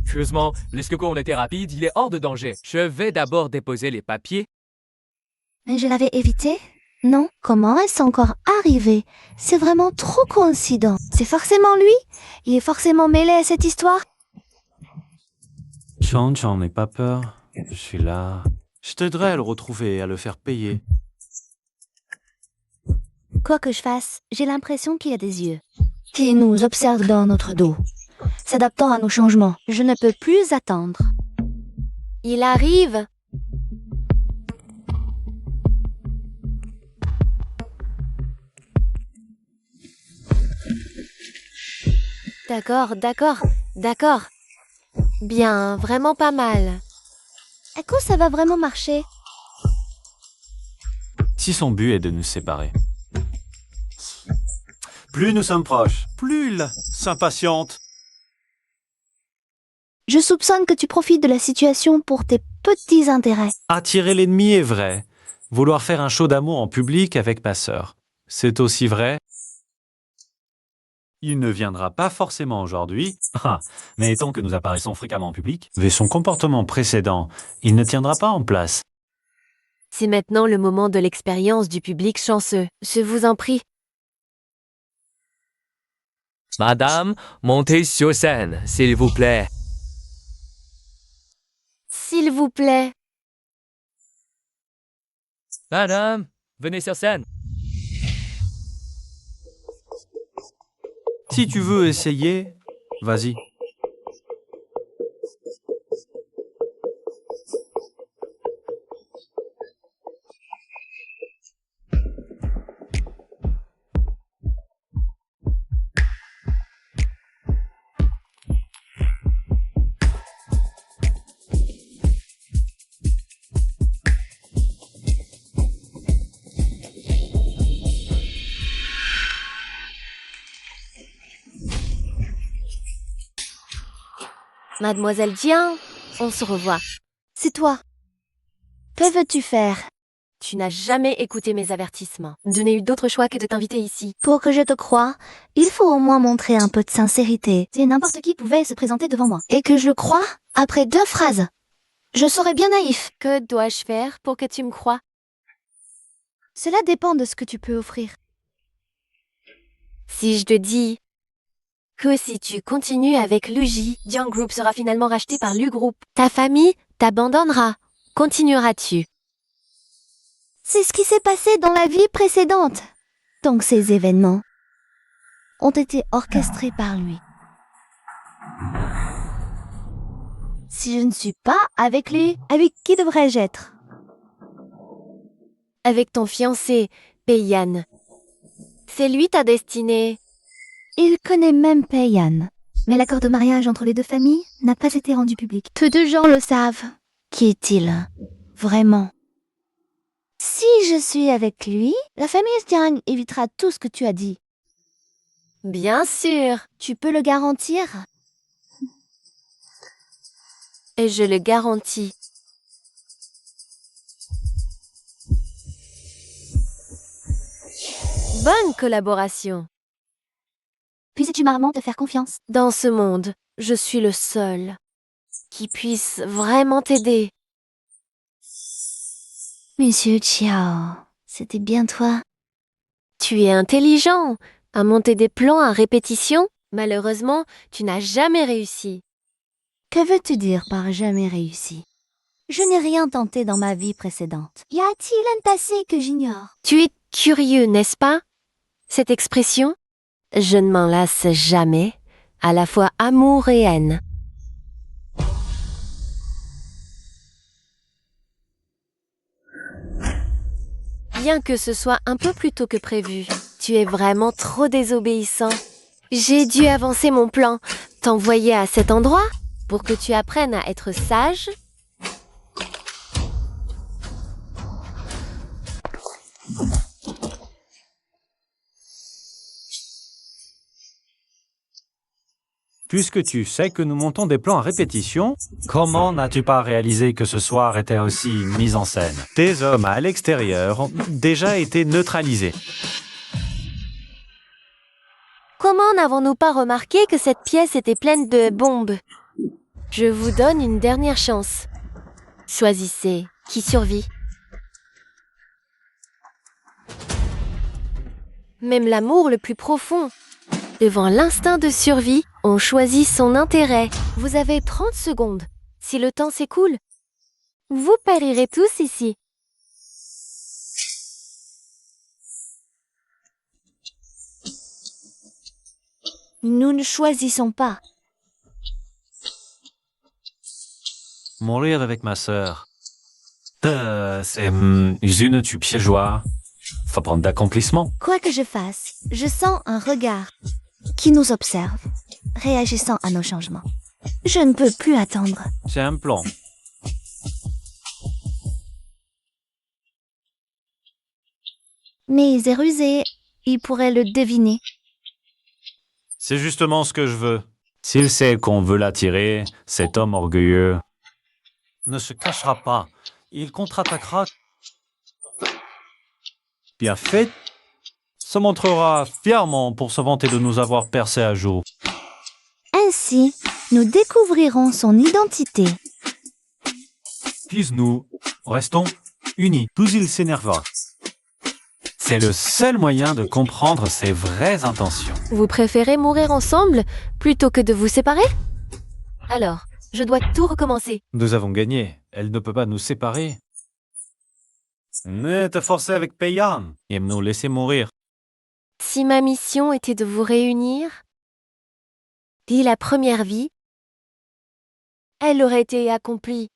curieusement, les secours ont été rapides, il est hors de danger. Je vais d'abord déposer les papiers. Mais je l'avais évité? Non. Comment est-ce encore arrivé? C'est vraiment trop coïncident. C'est forcément lui? Il est forcément mêlé à cette histoire? Chan, n'aie pas peur. Je suis là. Je t'aiderai à le retrouver et à le faire payer. Quoi que je fasse, j'ai l'impression qu'il y a des yeux qui nous observent dans notre dos, s'adaptant à nos changements. Je ne peux plus attendre. Il arrive. D'accord. Bien, vraiment pas mal. À quoi ça va vraiment marcher? Si son but est de nous séparer. Plus nous sommes proches, plus il s'impatiente. Je soupçonne que tu profites de la situation pour tes petits intérêts. Attirer l'ennemi est vrai. Vouloir faire un show d'amour en public avec ma sœur. C'est aussi vrai. Il ne viendra pas forcément aujourd'hui. Mais étant que nous apparaissons fréquemment en public, vu son comportement précédent, il ne tiendra pas en place. C'est maintenant le moment de l'expérience du public chanceux. Je vous en prie. Madame, montez sur scène, s'il vous plaît. S'il vous plaît. Madame, venez sur scène. Si tu veux essayer, vas-y. Mademoiselle Jiang, on se revoit. C'est toi. Que veux-tu faire? Tu n'as jamais écouté mes avertissements. Je n'ai eu d'autre choix que de t'inviter ici. Pour que je te croie, il faut au moins montrer un peu de sincérité. Si n'importe qui pouvait se présenter devant moi et que je le croie, après 2 phrases, je serais bien naïf. Que dois-je faire pour que tu me croies? Cela dépend de ce que tu peux offrir. Si je te dis que si tu continues avec Luji, Jiang Group sera finalement racheté par Lu Group, ta famille t'abandonnera. Continueras-tu? C'est ce qui s'est passé dans la vie précédente. Donc ces événements ont été orchestrés par lui. Si je ne suis pas avec lui, avec qui devrais-je être? Avec ton fiancé, Peiyan. C'est lui ta destinée. Il connaît même Peiyan. Mais l'accord de mariage entre les 2 familles n'a pas été rendu public. Peu de gens le savent. Qui est-il? Vraiment? Si je suis avec lui, la famille Jiang évitera tout ce que tu as dit. Bien sûr. Tu peux le garantir? Et je le garantis. Bonne collaboration. Puisses-tu maman te faire confiance? Dans ce monde, je suis le seul qui puisse vraiment t'aider. Monsieur Chiao, c'était bien toi. Tu es intelligent à monter des plans à répétition. Malheureusement, tu n'as jamais réussi. Que veux-tu dire par jamais réussi? Je n'ai rien tenté dans ma vie précédente. Y a-t-il un passé que j'ignore? Tu es curieux, n'est-ce pas? Cette expression? Je ne m'en lasse jamais, à la fois amour et haine. Bien que ce soit un peu plus tôt que prévu, tu es vraiment trop désobéissant. J'ai dû avancer mon plan, t'envoyer à cet endroit pour que tu apprennes à être sage. Puisque tu sais que nous montons des plans à répétition, comment n'as-tu pas réalisé que ce soir était aussi une mise en scène? Tes hommes à l'extérieur ont déjà été neutralisés. Comment n'avons-nous pas remarqué que cette pièce était pleine de bombes? Je vous donne une dernière chance. Choisissez qui survit. Même l'amour le plus profond, devant l'instinct de survie, on choisit son intérêt. Vous avez 30 secondes. Si le temps s'écoule, vous périrez tous ici. Nous ne choisissons pas. Mourir avec ma sœur. C'est une du piégeoire. Faut prendre d'accomplissement. Quoi que je fasse, je sens un regard qui nous observe, réagissant à nos changements. Je ne peux plus attendre. J'ai un plan. Mais il est rusé, il pourrait le deviner. C'est justement ce que je veux. S'il sait qu'on veut l'attirer, cet homme orgueilleux ne se cachera pas. Il contre-attaquera. Bien fait, se montrera fièrement pour se vanter de nous avoir percé à jour. Ainsi, nous découvrirons son identité. Puis nous restons unis. Tous il s'énervera. C'est le seul moyen de comprendre ses vraies intentions. Vous préférez mourir ensemble plutôt que de vous séparer? Alors, je dois tout recommencer. Nous avons gagné. Elle ne peut pas nous séparer. Ne te forcer avec Peiyan et nous laisser mourir. Si ma mission était de vous réunir, dès la première vie, elle aurait été accomplie.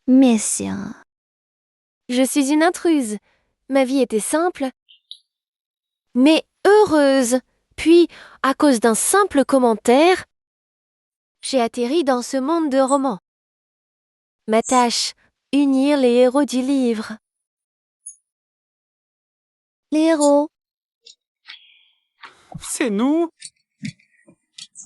Messieurs, Je suis une intruse. Ma vie était simple, mais heureuse. Puis, à cause d'un simple commentaire, j'ai atterri dans ce monde de romans. Ma tâche, unir les héros du livre. les héros, C'est nous?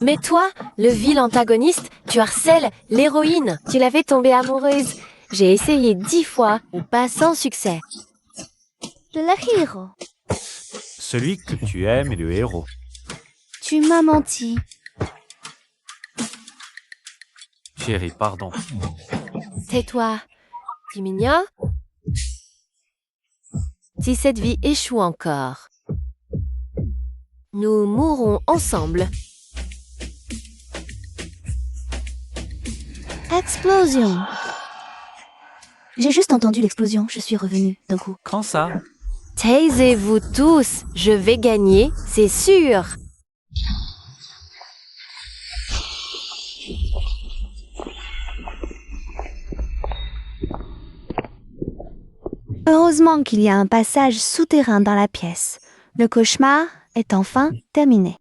Mais toi, le vil antagoniste, tu harcèles l'héroïne. Tu l'avais tombée amoureuse. J'ai essayé 10 fois, ou pas sans succès. de la héros. Celui que tu aimes est le héros. Tu m'as menti. Chérie, pardon. Tais-toi, tu m'ignores? Si cette vie échoue encore, nous mourrons ensemble. Explosion. J'ai juste entendu l'explosion, je suis revenue d'un coup. Quand ça? Taisez-vous tous, je vais gagner, c'est sûr. Heureusement qu'il y a un passage souterrain dans la pièce. Le cauchemar est enfin terminé.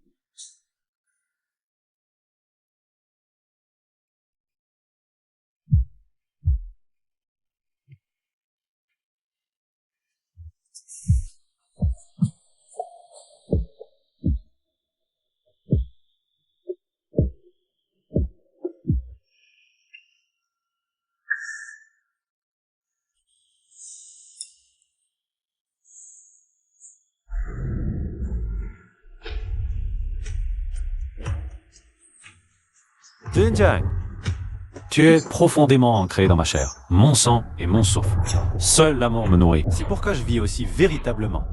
Zhenjiang, tu es profondément ancré dans ma chair, mon sang et mon souffle. Seul l'amour me nourrit. C'est pourquoi je vis aussi véritablement.